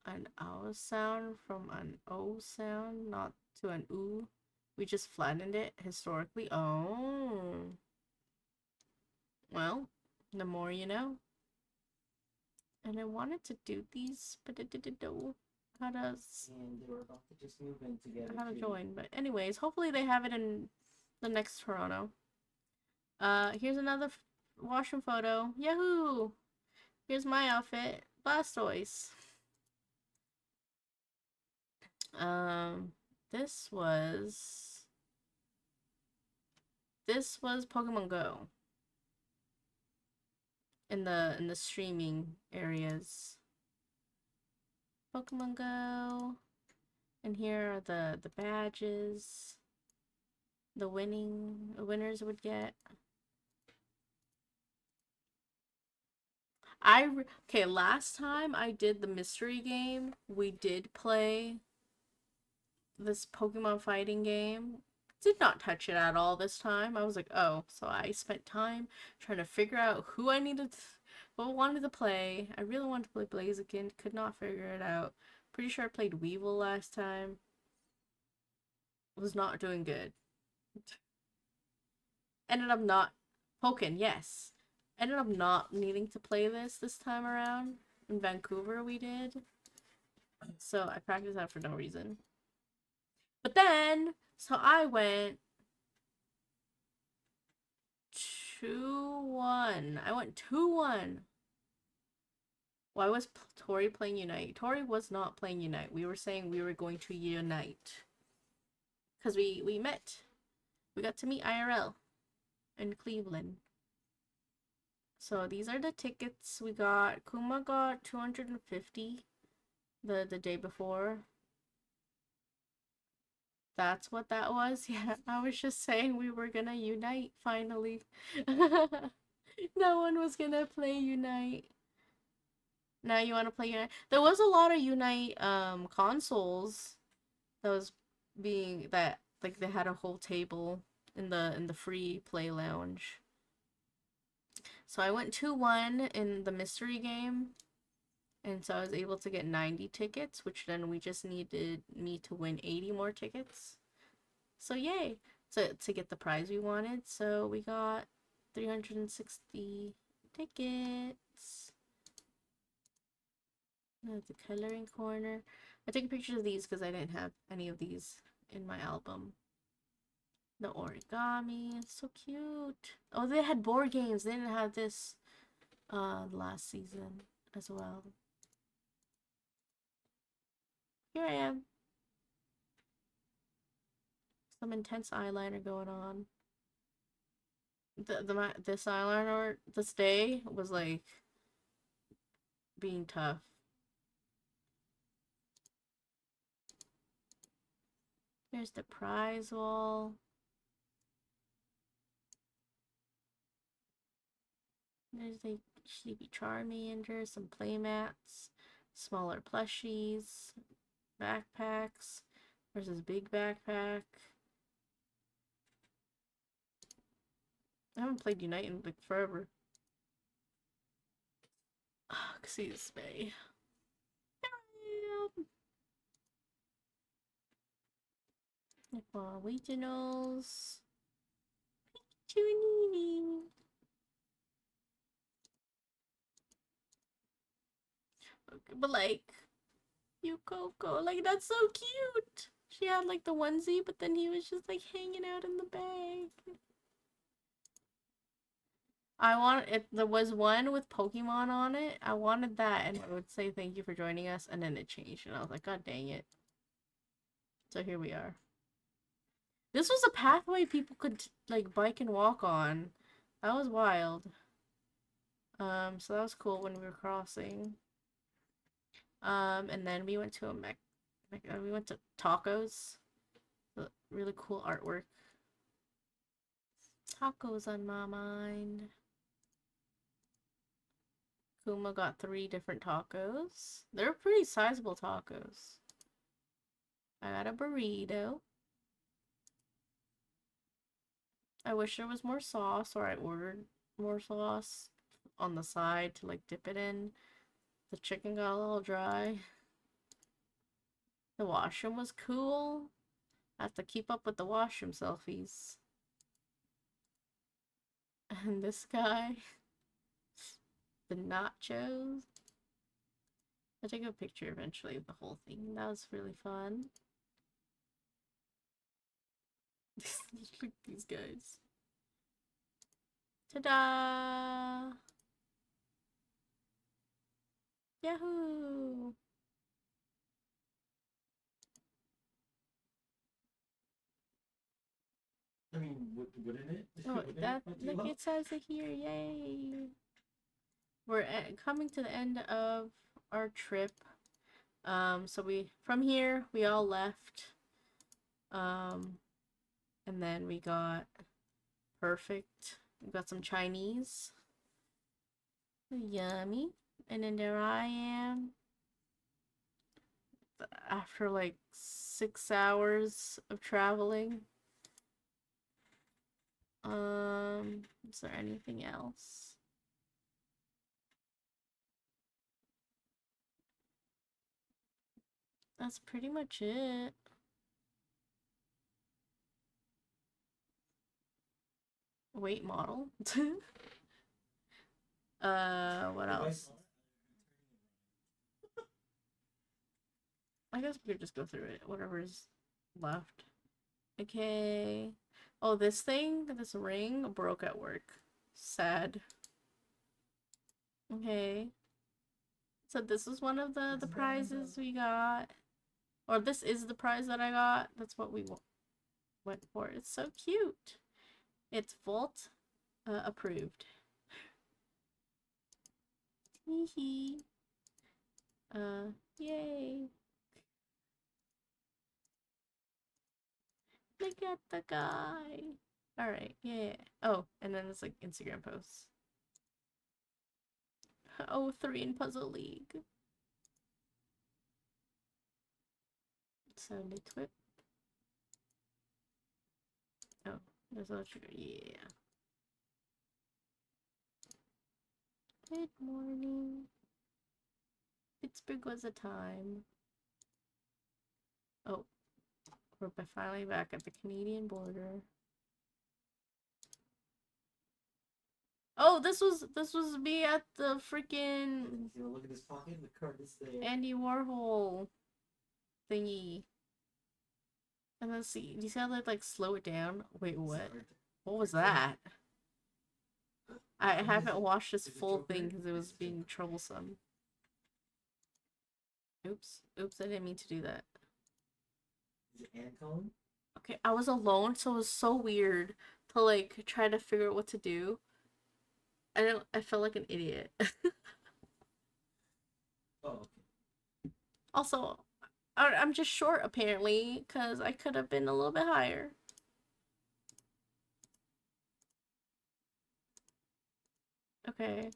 an ow sound from an o sound, not to an oo. We just flattened it historically. Oh. Well, the more you know. And I wanted to do these, but it didn't know how to And they were about to just move in together. how to too. join. But anyways, hopefully they have it in the next Toronto. Here's another washroom photo. Yahoo! Here's my outfit. Blastoise. Um, this was Pokemon Go in the streaming areas. Pokemon Go. And here are the badges the winners would get. Okay, last time I did the mystery game, we did play this Pokemon fighting game. Did not touch it at all this time. I was like, oh, so I spent time trying to figure out who I needed, what I wanted to play. I really wanted to play Blaziken, could not figure it out. Pretty sure I played Weevil last time. Was not doing good. Ended up not Pokken, yes. Ended up not needing to play this time around. In Vancouver we did. So I practiced that for no reason. But then, so I went 2-1. I went 2-1. Why was Tori playing Unite? Tori was not playing Unite. We were saying we were going to Unite. Because we met. We got to meet IRL in Cleveland. So these are the tickets we got. Kuma got 250 the day before. That's what that was? Yeah, I was just saying we were gonna unite finally. No one was gonna play Unite. Now you wanna play Unite? There was a lot of Unite consoles that was that like they had a whole table in the free play lounge. So I went 2-1 in the mystery game. And so I was able to get 90 tickets, which then we just needed me to win 80 more tickets. So yay! To get the prize we wanted. So we got 360 tickets. The coloring corner. I took pictures of these because I didn't have any of these in my album. The origami, it's so cute. Oh, they had board games. They didn't have this last season as well. Here I am. Some intense eyeliner going on. This eyeliner this day was like being tough. Here's the prize wall. There's the Sleepy Charmander, some playmats, smaller plushies, backpacks. There's this big backpack. I haven't played Unite in like forever. Oh, excuse me. Regionals. Chunini. But like, Yukoko, like that's so cute. She had like the onesie, but then he was just like hanging out in the bag. I want it. There was one with Pokemon on it. I wanted that, and it would say thank you for joining us, and then it changed, and I was like, God dang it. So here we are. This was a pathway people could like bike and walk on. That was wild. So that was cool when we were crossing. And then we went to we went to tacos. Really cool artwork. Tacos on my mind. Kuma got 3 different tacos. They're pretty sizable tacos. I got a burrito. I wish there was more sauce, or I ordered more sauce on the side to like dip it in. The chicken got a little dry. The washroom was cool. I have to keep up with the washroom selfies. And this guy, the nachos. I'll take a picture eventually of the whole thing. That was really fun. Look at these guys. Ta-da! Yahoo! I mean, wouldn't it? Oh, Wouldn't that it look, it says it here. Yay! We're coming to the end of our trip. So from here we all left. And then we got perfect. We got some Chinese. Yummy. And then there I am. After like 6 hours of traveling. Is there anything else? That's pretty much it. Weight model. What else? I guess we could just go through it. Whatever's left. Okay. Oh, this ring broke at work. Sad. Okay. So this was one of the prizes we got. Or this is the prize that I got. That's what we went for. It's so cute. It's Vault approved. Hee. Yay. Look at the guy. Alright, yeah. Oh, and then it's like Instagram posts. Oh, 3 in Puzzle League. So Litwip. Oh, there's a sugar. Yeah. Good morning. Pittsburgh was a time. Oh, we're finally back at the Canadian border. Oh, this was me at the freaking Look at this pocket. The card is there. Andy Warhol thingy. And let's see. Do you see how they like slow it down? Wait, what? What was that? I haven't watched this full thing because it was being troublesome. Oops. Oops, I didn't mean to do that. Is it Ancon? Okay, I was alone, so it was so weird to like try to figure out what to do. I felt like an idiot. Oh, okay. Also, I'm just short apparently, because I could have been a little bit higher. Okay.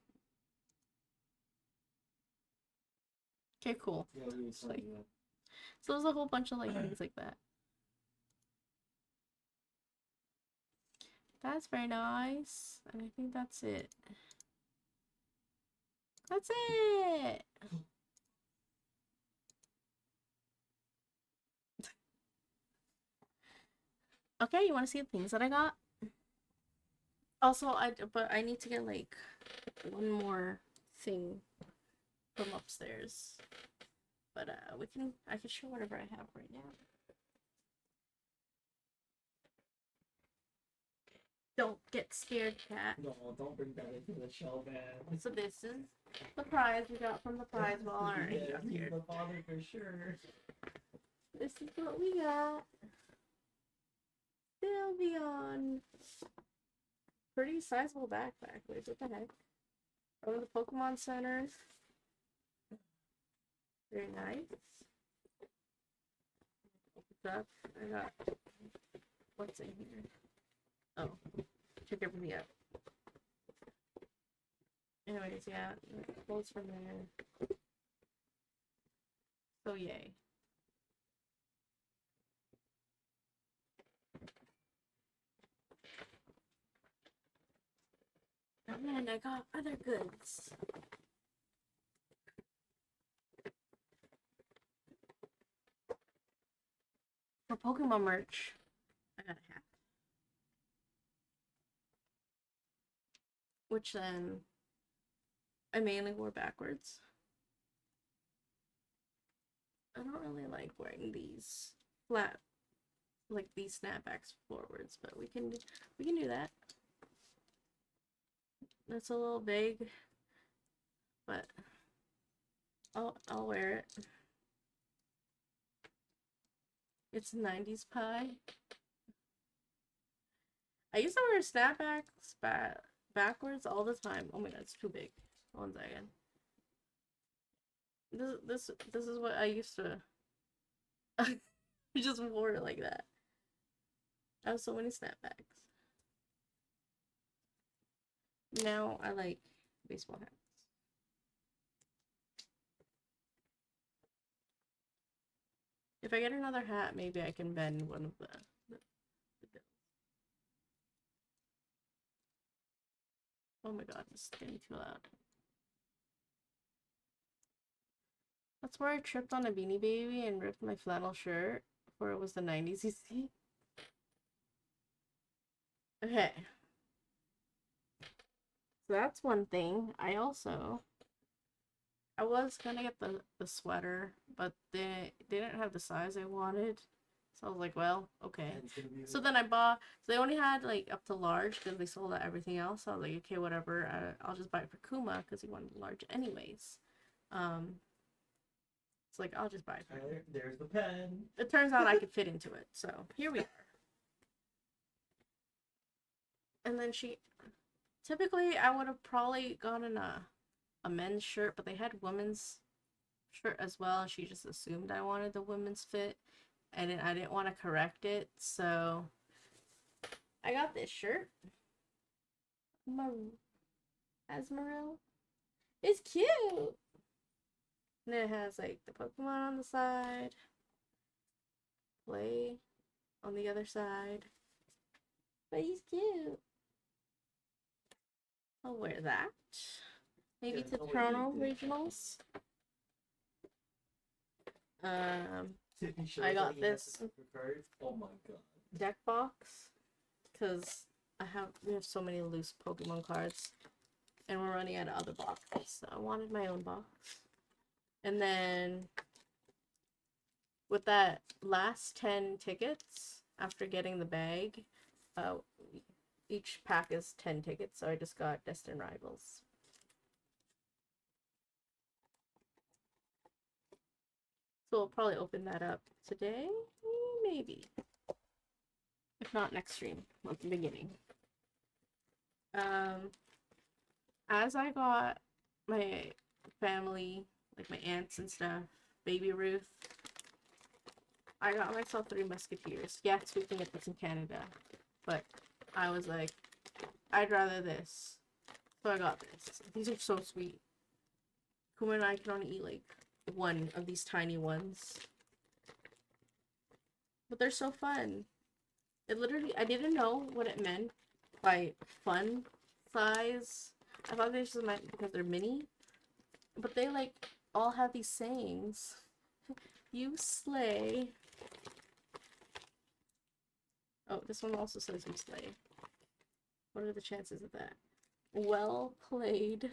Okay, cool. Yeah, we were Like, that. so there's a whole bunch of like things like that. That's very nice. And I think that's it. That's it! Okay, you want to see the things that I got? Also, but I need to get like one more thing from upstairs. But I can show whatever I have right now. Don't get scared, cat. No, don't bring that into the shell, man. So this is the prize we got from the prize ball. Alright, Yeah, got he's scared. the father for sure. This is what we got. Sylveon. Pretty sizable backpack. Wait, what the heck? Go to the Pokemon Center. Very nice. Open up. I got what's in here? Oh, check everything out. Anyways, yeah, clothes from there. So yay. And then I got other goods. For Pokemon merch, I got a hat. Which then I mainly wore backwards. I don't really like wearing these flat, like these snapbacks forwards, but we can do that. That's a little big, but I'll wear it. It's 90s pie. I used to wear snapbacks backwards all the time. Oh my god, it's too big. One second. This is what I used to. I just wore it like that. I have so many snapbacks. Now I like baseball hats. If I get another hat, maybe I can bend one of the bills. Oh my god, this is getting too loud. That's where I tripped on a Beanie Baby and ripped my flannel shirt before it was the 90s, you see? Okay. So that's one thing. I was gonna get the sweater, but they didn't have the size I wanted. So I was like, well, okay. So then so they only had like up to large because they sold out everything else. So I was like, okay, whatever. I'll just buy it for Kuma because he wanted large anyways. It's like, I'll just buy it for him. There's the pen. It turns out I could fit into it. So here we are. And then typically I would have probably gotten a men's shirt, but they had women's shirt as well, and she just assumed I wanted the women's fit, and I didn't want to correct it, so I got this shirt. Asmaril. It's cute! And it has like the Pokemon on the side, Play on the other side, but he's cute. I'll wear that. Maybe to Toronto regionals. Tiffany shows I got that he has this a super card. Oh my god. deck box because we have so many loose Pokemon cards, and we're running out of other boxes. So I wanted my own box, and then with that last 10 tickets after getting the bag, uh, each pack is 10 tickets. So I just got Destined Rivals. So we'll probably open that up today, maybe. If not next stream, at the beginning. As I got my family, like my aunts and stuff, baby Ruth, I got myself 3 Musketeers. Yes, we can get this in Canada, but I was like, I'd rather this. So I got this. These are so sweet. Kuma and I can only eat like one of these tiny ones. But they're so fun. It literally, I didn't know what it meant by fun size. I thought they just meant because they're mini. But they like all have these sayings. You slay. Oh, this one also says you slay. What are the chances of that? Well played.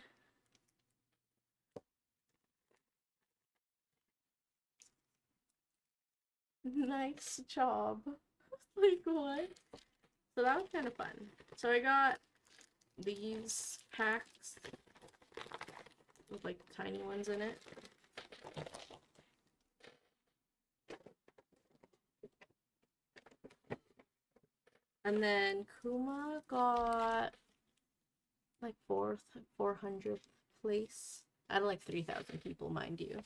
Nice job. Like what? So that was kind of fun. So I got these packs with like tiny ones in it. And then Kuma got like 400th place out of like 3,000 people, mind you.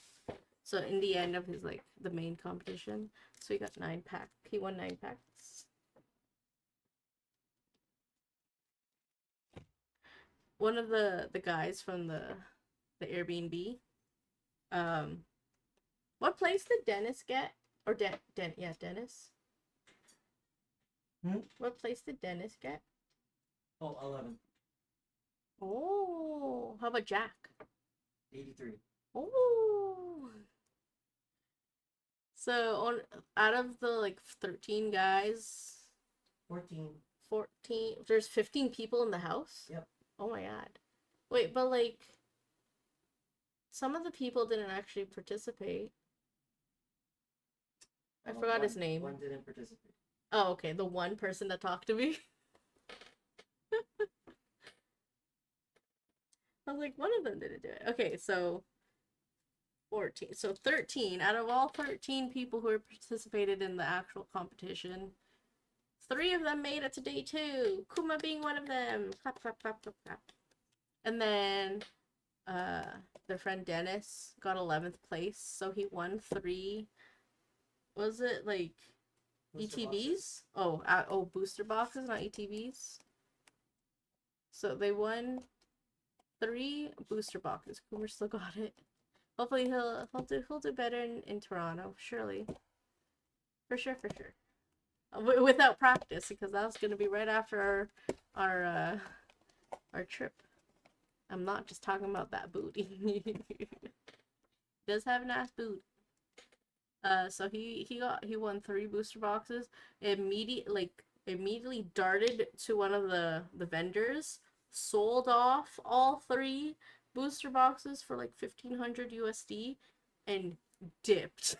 So in the end of his like the main competition, so he got 9 packs. He won 9 packs. One of the guys from the Airbnb, what place did Dennis get? Or yeah, Dennis. What place did Dennis get? Oh, 11. Oh, how about Jack? 83. Oh. So on out of the like 13 guys, 14. 14, there's 15 people in the house? Yep. Oh my god. Wait, but like some of the people didn't actually participate. I forgot his name. One didn't participate. Oh, okay, the one person that talked to me. I was like, one of them didn't do it. Okay, so 14. So 13 out of all 13 people who participated in the actual competition, 3 of them made it to day 2. Kuma being one of them. Clap, clap, clap, clap, clap. And then their friend Dennis got 11th place, so he won 3. Was it like Booster ETBs? boxes. Oh, booster boxes, not ETBs. So they won 3 booster boxes. Cooper still got it. Hopefully he'll do better in Toronto, surely. For sure. Without practice, because that was gonna be right after our trip. I'm not just talking about that booty. Does have a nice boot. So he won 3 booster boxes. Immediately darted to one of the vendors, sold off all 3 booster boxes for like 1,500 USD, and dipped.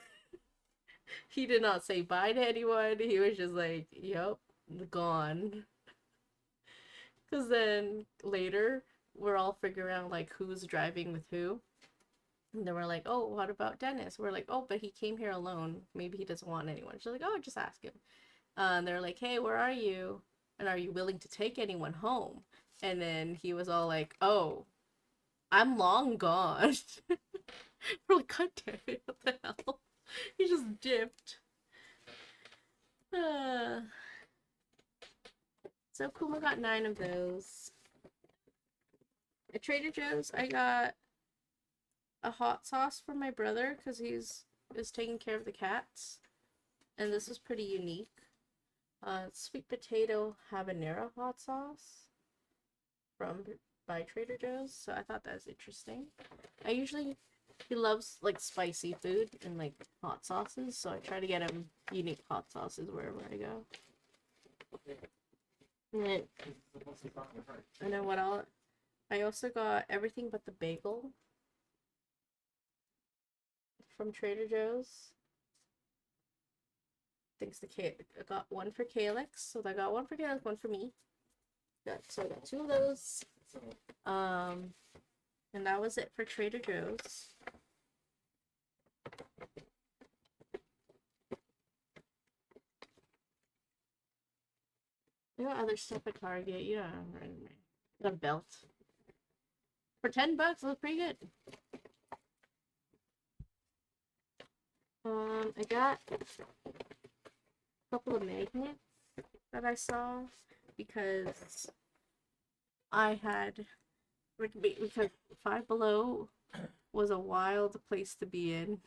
He did not say bye to anyone. He was just like, "Yep, gone." Because then later we're all figuring out like who's driving with who. And then we're like, oh, what about Dennis? We're like, oh, but he came here alone. Maybe he doesn't want anyone. She's like, oh, just ask him. And they're like, hey, where are you? And are you willing to take anyone home? And then he was all like, oh, I'm long gone. We're like, god damn it, what the hell? He just dipped. So Kuma got 9 of those. At Trader Joe's, I got a hot sauce for my brother because is taking care of the cats, and this is pretty unique. Sweet potato habanero hot sauce by Trader Joe's. So I thought that was interesting. I usually he loves like spicy food and like hot sauces, so I try to get him unique hot sauces wherever I go. And then what else? I also got everything but the bagel from Trader Joe's. Thanks to I got one for Calyx, so I got one for Calyx, one for me. So I got two of those. And that was it for Trader Joe's. I got other stuff at Target. Yeah, got a belt for $10. Looks pretty good. I got a couple of magnets that I saw because I had because Five Below was a wild place to be in,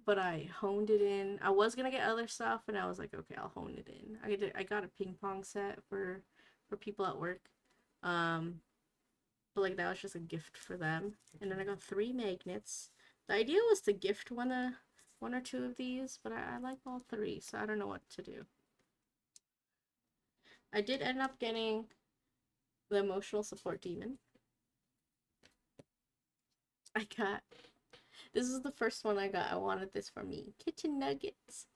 but I honed it in. I was gonna get other stuff, and I was like, okay, I'll hone it in. I got a ping pong set for people at work, but like that was just a gift for them. And then I got 3 magnets. The idea was to gift one or two of these, but I like all 3, so I don't know what to do. I did end up getting the emotional support demon. This is the first one I got. I wanted this for me. Kitchen nuggets.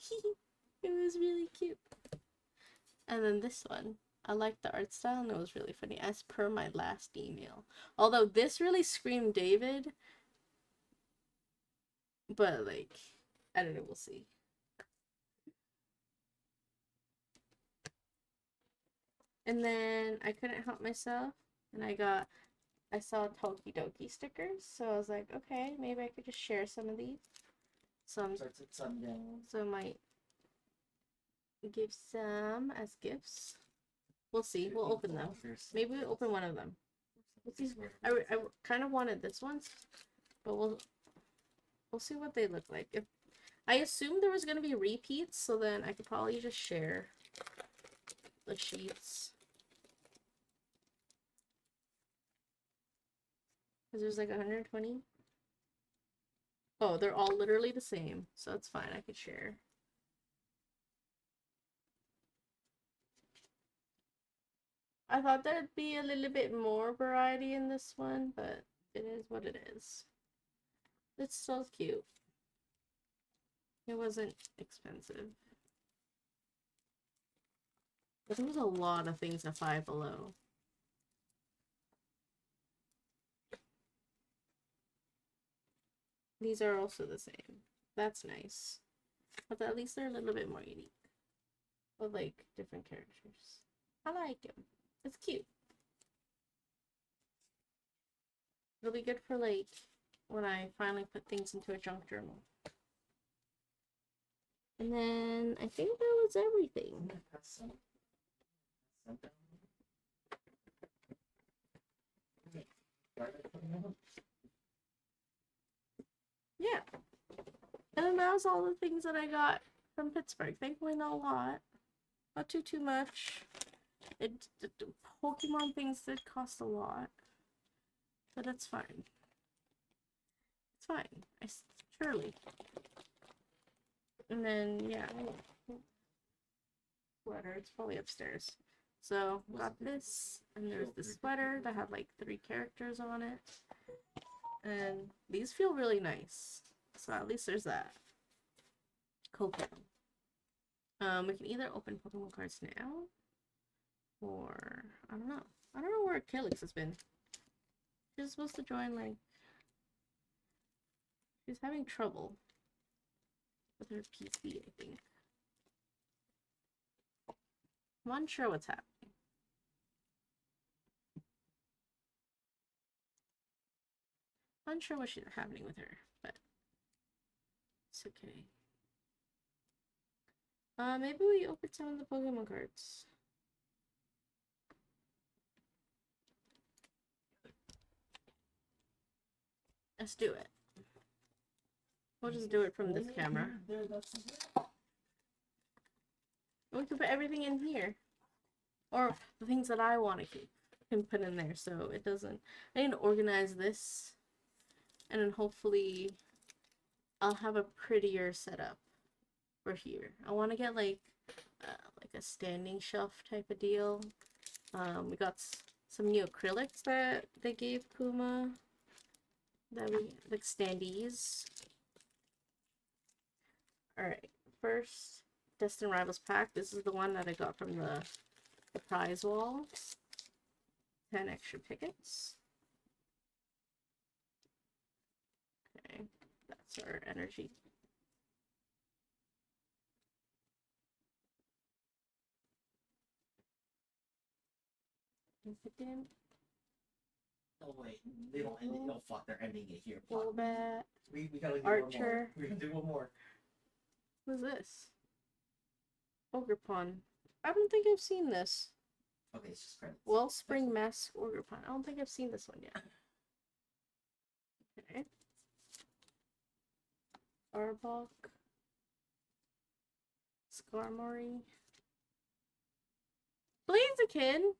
It was really cute. And then this one. I liked the art style and it was really funny, as per my last email. Although this really screamed David. But like, I don't know, we'll see. And then I couldn't help myself. And I saw Toki Doki stickers. So I was like, okay, maybe I could just share some of these. So I might give some as gifts. We'll see. We'll open them. Maybe we'll open one of them. I kind of wanted this one, but we'll see what they look like. If I assumed there was gonna be repeats, so then I could probably just share the sheets. Because there's like 120. Oh, they're all literally the same, so it's fine. I could share. I thought there'd be a little bit more variety in this one, but it is what it is. It's still cute. It wasn't expensive. But there was a lot of things at Five Below. These are also the same. That's nice. But at least they're a little bit more unique. With like different characters. I like them. It's cute. It'll be good for like when I finally put things into a junk journal. And then I think that was everything. Yeah. And then that was all the things that I got from Pittsburgh. Thankfully not a lot. Not too much. The Pokemon things did cost a lot. But it's fine. It's fine. Surely. And then, yeah. Sweater. It's probably upstairs. So, got this. And there's the sweater that had like 3 characters on it. And these feel really nice. So at least there's that. Coco. We can either open Pokemon cards now. Or, I don't know. I don't know where Calyx has been. She's supposed to join, like... She's having trouble with her PC, I think. I'm unsure what's happening. Unsure what's happening with her, but it's okay. Maybe we open some of the Pokemon cards. Let's do it. We'll just do it from this camera. We can put everything in here. Or the things that I want to keep can put in there so it doesn't... I need to organize this. and then hopefully I'll have a prettier setup for here. I want to get like a standing shelf type of deal. We got some new acrylics that they gave Puma that we like standees. All right, first Destined Rivals pack. This is the one that I got from the prize wall. 10 extra tickets. Okay, that's our energy. Incident. Oh wait, they don't end it. Oh fuck, they're ending it here. Fuck. Wombat. We gotta do Archer. one more. We gotta do one more. What's this? Ogre Pawn. I don't think I've seen this. Okay, it's just credits. Wellspring Mask Ogre Pawn. I don't think I've seen this one yet. Okay. Arbok. Skarmory. Blaziken!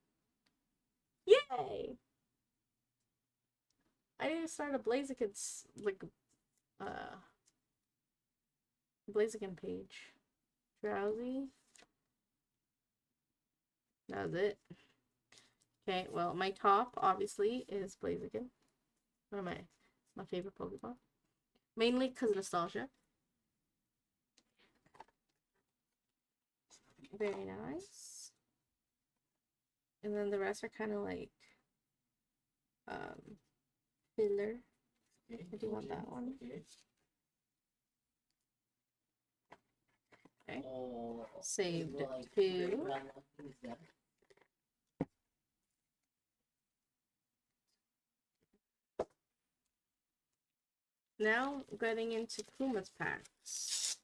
Yay! I need to start a Blaziken's like Blaziken page. Drowsy. That's it. Okay, well my top obviously is Blaziken. One of my favorite Pokemon. Mainly because of nostalgia. Very nice. And then the rest are kind of like filler. Okay, I do want that one. Okay. Okay. Oh, Saved like, 2. Now getting into Puma's packs.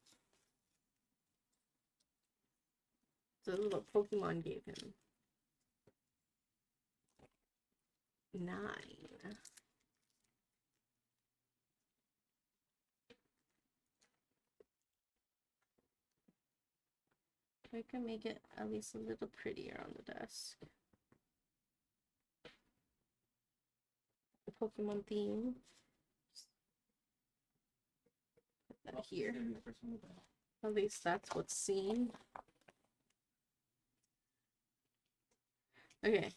So this is what Pokemon gave him. 9. I can make it at least a little prettier on the desk. The Pokemon theme. Put that here. At least that's what's seen. Okay.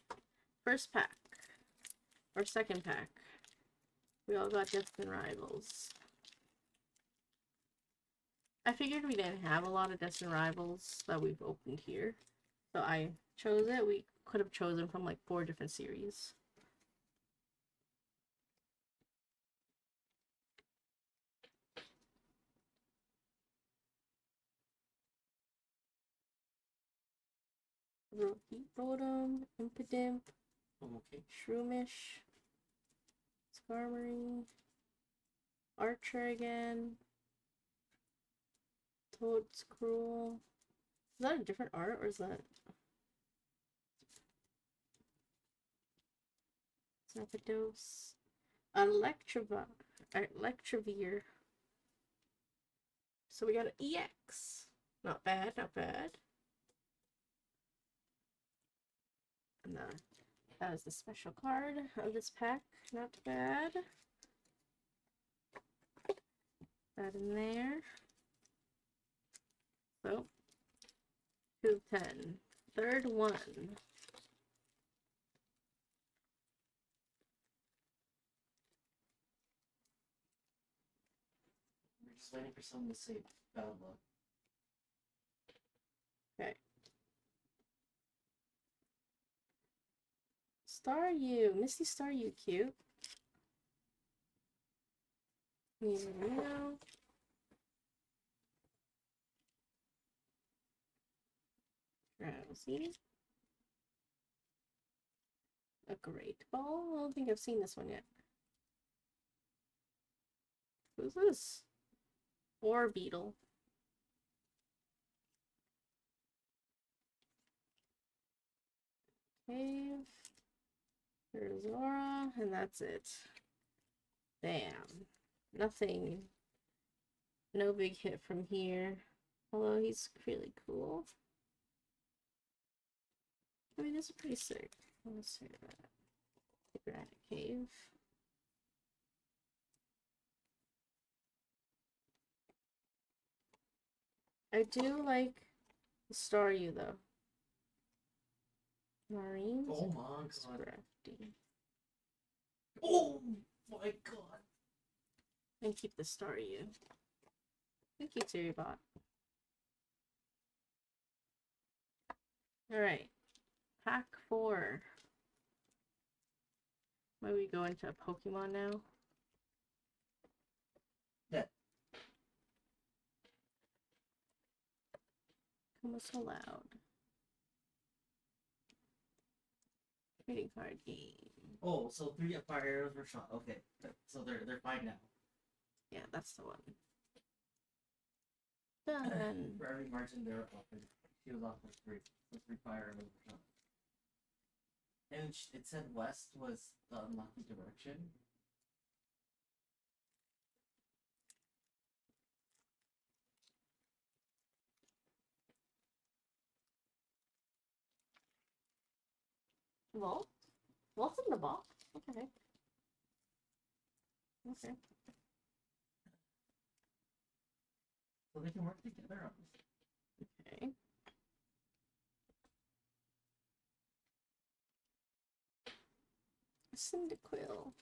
First pack. Or second pack. We all got Destined Rivals. I figured we didn't have a lot of Destined Rivals that we've opened here. So I chose it. We could have chosen from like 4 different series. Rotom, Impidimp, Okay. Shroomish, Skarmory, Archer again, Toadscruel. Is that a different art or is that Zapdos? Electrovere. So we got an EX. Not bad, not bad. And that is the special card of this pack. Not bad. That in there. So, 2 of 10. Third one. We're just waiting for someone to say bad luck. Okay. Staryu. Misty Staryu, cute. Nino. Drowsy. A Great Ball. I don't think I've seen this one yet. Who's this? Beetle. Cave. There's Zora, and that's it. Damn. Nothing. No big hit from here. Although he's really cool. I mean, this is pretty sick. Let's see that. Granite Cave. I do like the Staryu though. Marines. Oh my god. Crafty. Oh my god. And keep the Staryu. Thank you, Terrybot. Alright. Pack 4. Might we go into Pokemon now? Yeah. Come so loud. Trading card game. Oh, so 3 fire arrows were shot. Okay, so they're fine now. Yeah, that's the one. Done. For every margin they're off, she was off for 3. So 3 fire arrows were shot. And it said west was the unlucky direction. Vault? Vault's in the box? Okay. Okay. So they can work together on this. Okay. Cyndaquil.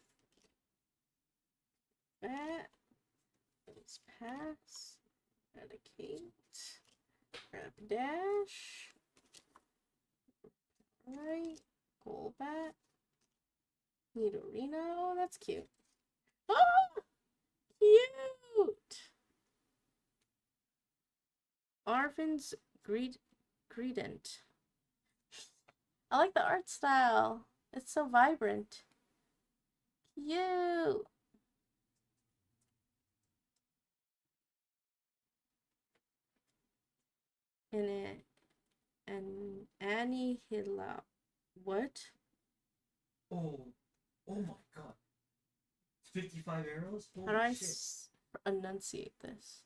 That. Let's pass. Eradicate. Rapidash. Right. Golbat. Nidorino. Oh, that's cute. Oh! Cute! Arvin's Greedent. I like the art style. It's so vibrant. Cute! And Annihilate. What? Oh my god. 55 arrows? Holy How do I shit. enunciate this?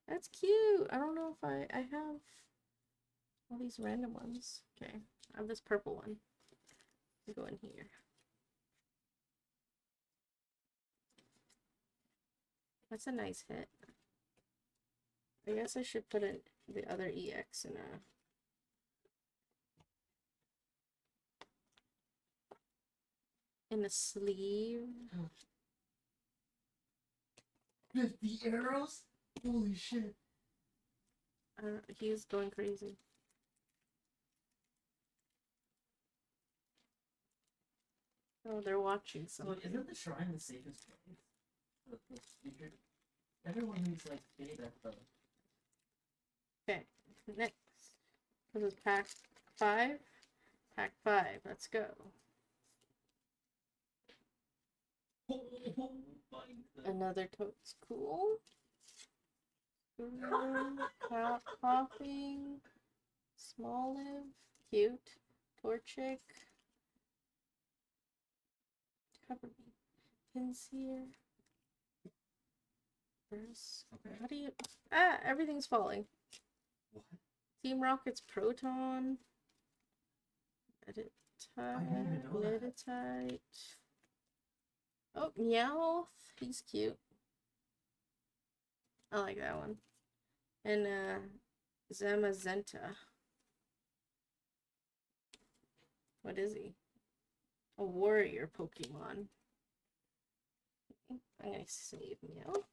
That's cute. I don't know if I have all these random ones. Okay, I have this purple one. I'll go in here. That's a nice hit. I guess I should put the other EX in a sleeve. 50 arrows? Holy shit. He's going crazy. Oh, they're watching something. So isn't the shrine the safest place? Everyone who's like stayed at the... Okay, next. This is pack 5. Pack 5, let's go. Another toad's cool. Coughing. Small live. Cute. Torchic. Cover me. Pins here. First. Okay. How do you... Ah, everything's falling. What? Team Rocket's Proton. Edit I didn't even know that. Meditite. Oh, Meowth. He's cute. I like that one. And Zamazenta. What is he? A warrior Pokemon. I'm gonna save Meowth.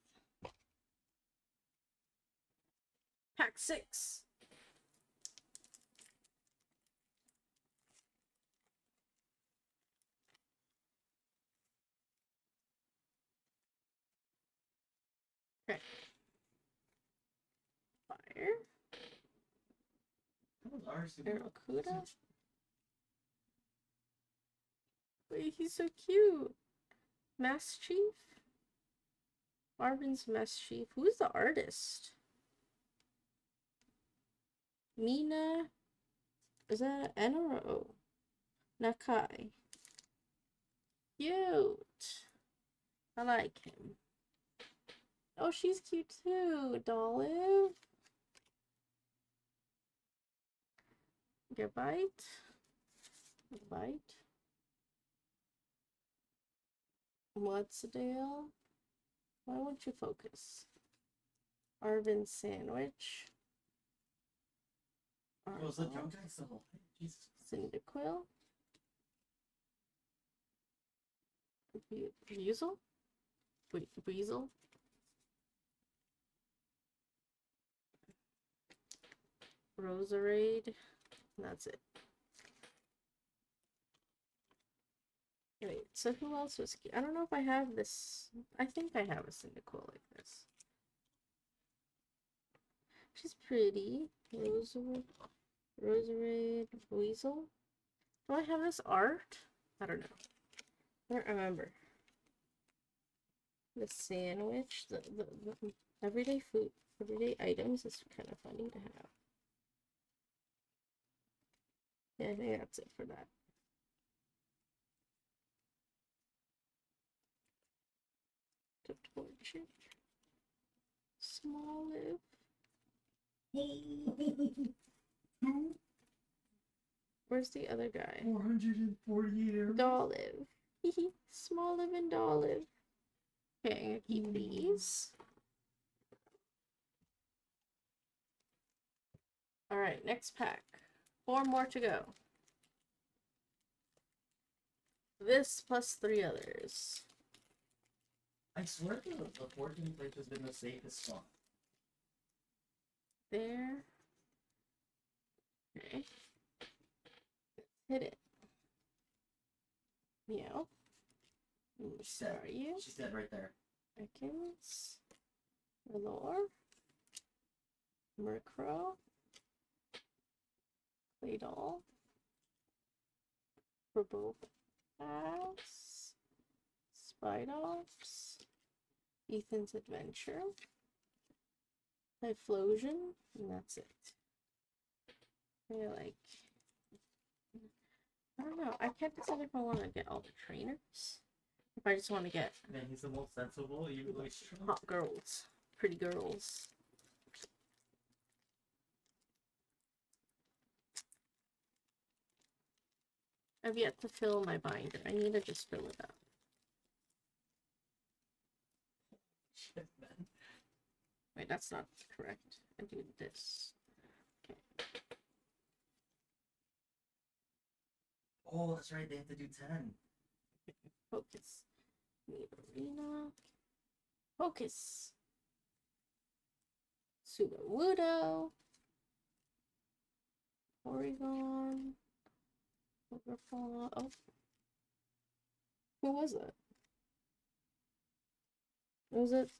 Pack 6. Okay. Fire. That was ours. Barracuda. Wait, he's so cute. Mass Chief. Arvin's Mass Chief. Who's the artist? Mina. Is that N or O? Nakai. Cute. I like him. Oh, she's cute too. Dollive. Gabite. Bite. What's Dale? Why won't you focus? Arvin Sandwich. Was the drunk guy still alive? Jesus. Cyndaquil. Weasel? Weasel? Roserade. That's it. Wait, so who else was... I don't know if I have this... I think I have a Cyndaquil like this. She's pretty. Roserade. Weasel. Do I have this art? I don't know. I don't remember. The sandwich. The everyday food. Everyday items is kind of funny to have. Yeah, I think that's it for that. The torture. Small live. Where's the other guy? 448 arrows. Dolive. Small live and Dolive. Okay, I'm gonna keep these. Alright, next pack. 4 more to go. This plus 3 others. I swear the 14 place has been the safest spot. There. Okay. Hit it. Meow. Sorry, you. She's dead right there. Seconds. Relore. Murkrow. Claydol. Purple Pass. Spidops. Ethan's Adventure. Typhlosion. And that's it. I don't know. I can't decide if I want to get all the trainers. If I just want to get... Man, he's the most sensible, even though he's strong. Hot girls. Pretty girls. I've yet to fill my binder. I need to just fill it up. Shit, man. Wait, that's not correct. I do this. Okay. Oh, that's right. They have to do 10. Focus. Need arena. Focus. Sudowoodo. Porygon. Overfall. Oh. Who was it? Was it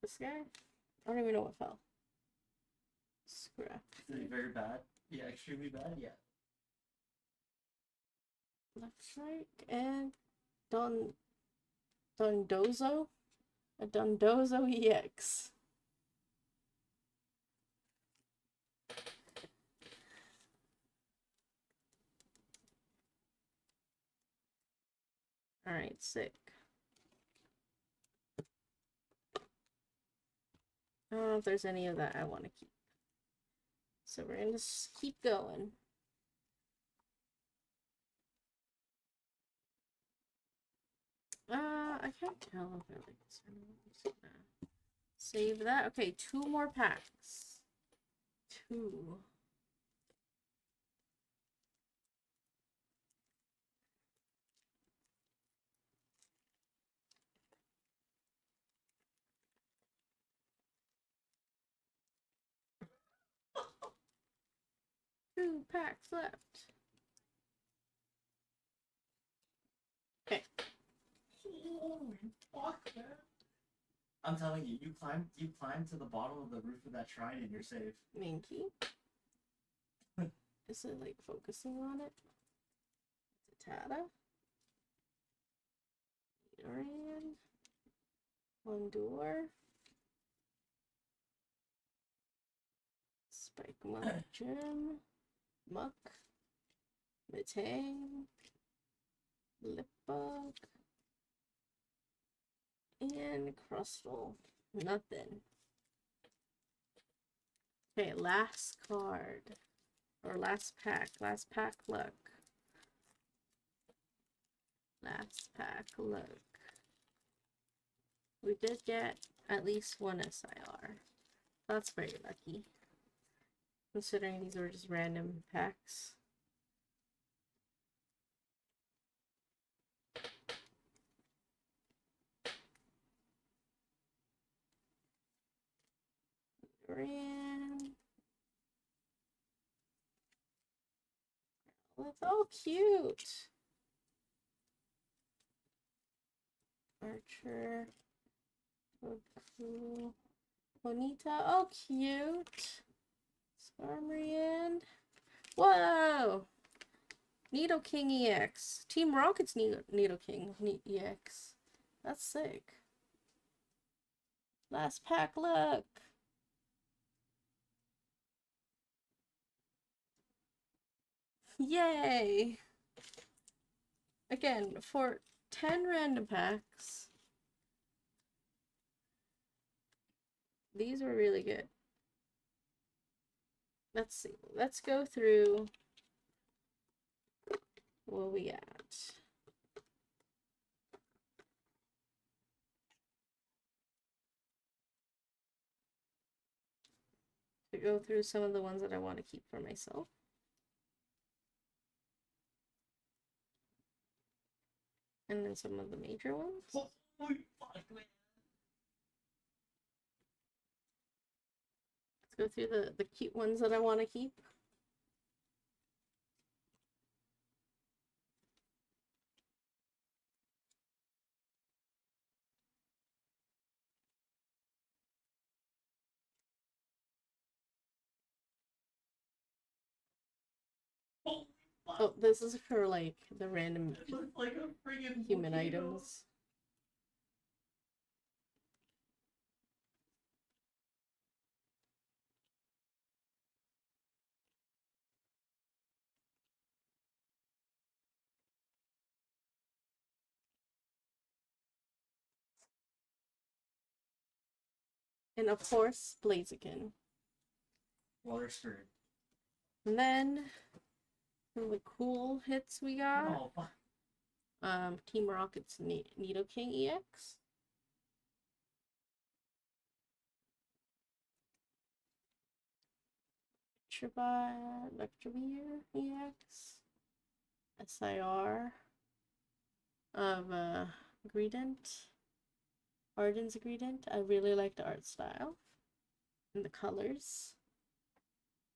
this guy? I don't even know what fell. Scrap. Is it very bad? Yeah, extremely bad? Yeah. Left, right, and Dondozo? A Dondozo EX. Alright, sick. I don't know if there's any of that I want to keep. So we're gonna just keep going. I can't tell if I like this or not. Save that. Okay, 2 more packs. 2. Two packs left. Okay. Fuck, man. I'm telling you, you climb to the bottom of the roof of that shrine and you're safe. Minky. Is it like focusing on it? Tata. Dorian. Lindor. Spike Muck Gym. Muck. Metang. Lipbug. And Crustle. Nothing. Okay, last card. Or last pack. Last pack luck. Last pack luck. We did get at least one SIR. That's very lucky. Considering these were just random packs. Ran. That's all cute. Archer. Goku. Bonita. Oh, cute. Skarmory. Whoa! Nidoking EX. Team Rocket's Nidoking EX. That's sick. Last pack, look! Yay! Again, for 10 random packs, these were really good. Let's see. Let's go through what we got. To go through some of the ones that I want to keep for myself. And then some of the major ones. Let's go through the cute ones that I want to keep. Oh, this is for like the random like a friggin' human volcano. items. And of course, Blaziken. Water Spirit. And then some of the cool hits we got. Oh, Team Rocket's Nidoking EX. Electrovir EX. SIR of Greedent. Arden's Greedent. I really like the art style and the colors.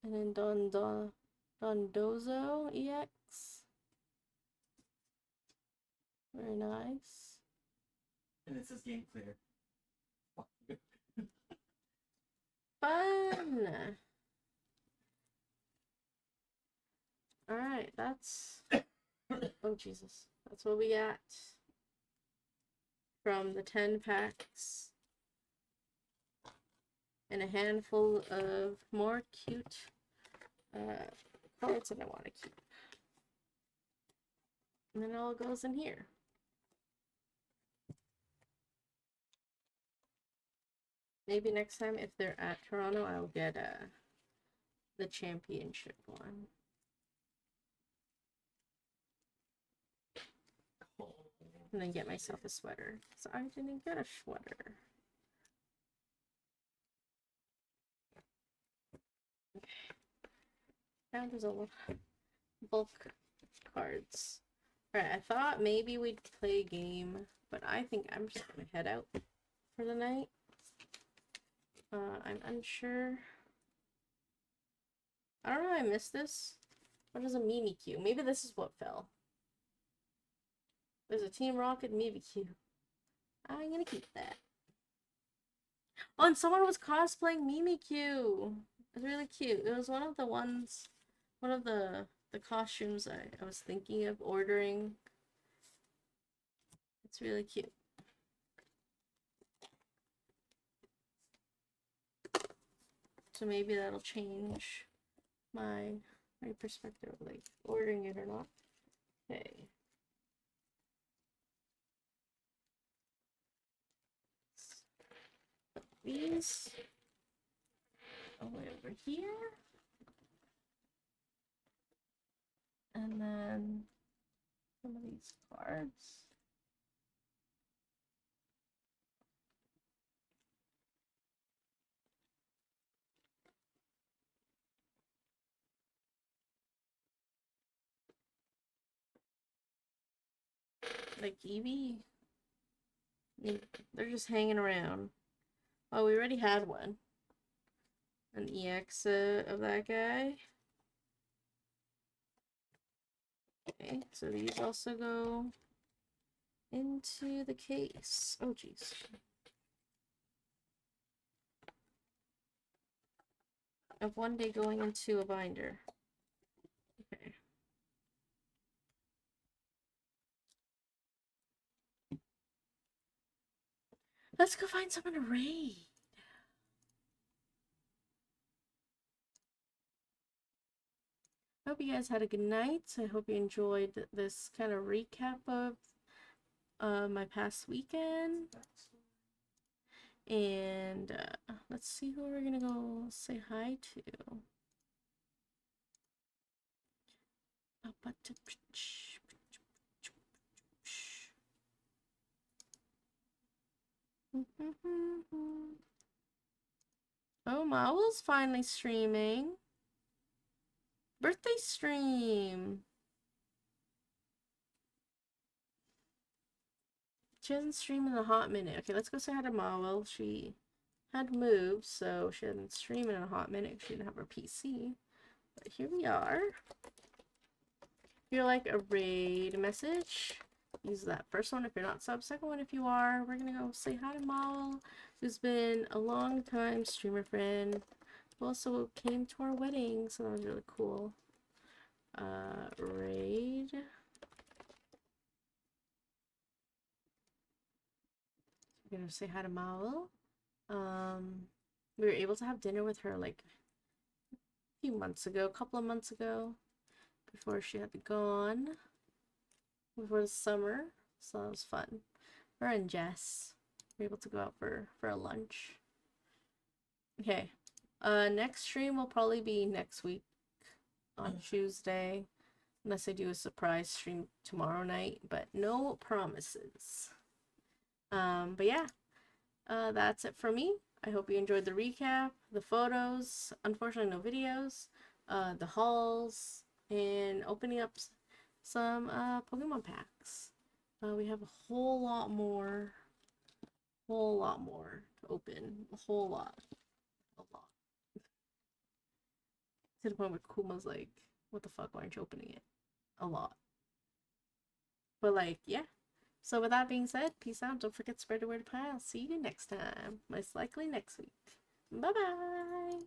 And then Dondozo EX. Very nice. and it says game clear. Fun! Alright, that's... Oh, Jesus. That's what we got from the 10 packs. And a handful of more cute cards that I want to keep. And then it all goes in here. Maybe next time, if they're at Toronto, I'll get the championship one. And then get myself a sweater. So I didn't get a sweater. Okay. Now there's a lot of bulk cards. Alright, I thought maybe we'd play a game, but I think I'm just gonna head out for the night. I'm unsure. I don't know, I missed this. What is a Mimikyu? Maybe this is what fell. There's a Team Rocket Mimikyu. I'm gonna keep that. Oh, and someone was cosplaying Mimikyu. It's really cute. It was one of the ones, one of the costumes I was thinking of ordering. It's really cute. So maybe that'll change my perspective of like ordering it or not. Okay. Put these away over here. And then some of these cards. Like Eevee? They're just hanging around. Oh, we already had one. An EX of that guy. Okay, so these also go into the case. Oh, jeez. Of one day going into a binder. Okay. Let's go find someone to raid. I hope you guys had a good night. I hope you enjoyed this kind of recap of my past weekend. And let's see who we're gonna go say hi to. Oh, Mowel's finally streaming. Birthday stream. She hasn't streamed in a hot minute. Okay, let's go say hi to Mowel. She had moved, so she hadn't streamed in a hot minute. She didn't have her PC. But here we are. If you're like a raid message, use that first one if you're not sub. Second one if you are. We're gonna go say hi to Mowel, who's been a long time streamer friend, who also came to our wedding, so that was really cool. Raid. We're gonna say hi to Mowel. We were able to have dinner with her like a few months ago, a couple of months ago, before she had to gone, before the summer, so that was fun. Her and Jess were able to go out for a lunch. Okay, next stream will probably be next week on Tuesday, unless I do a surprise stream tomorrow night, but no promises. But yeah, that's it for me. I hope you enjoyed the recap, the photos, unfortunately no videos, the hauls, and opening up some Pokemon packs. We have a whole lot more to open. A whole lot. A lot. To the point where Kuma's like, what the fuck, why aren't you opening it? A lot. But like, yeah. So with that being said, peace out. Don't forget to spread the word to pile. See you next time. Most likely next week. Bye-bye.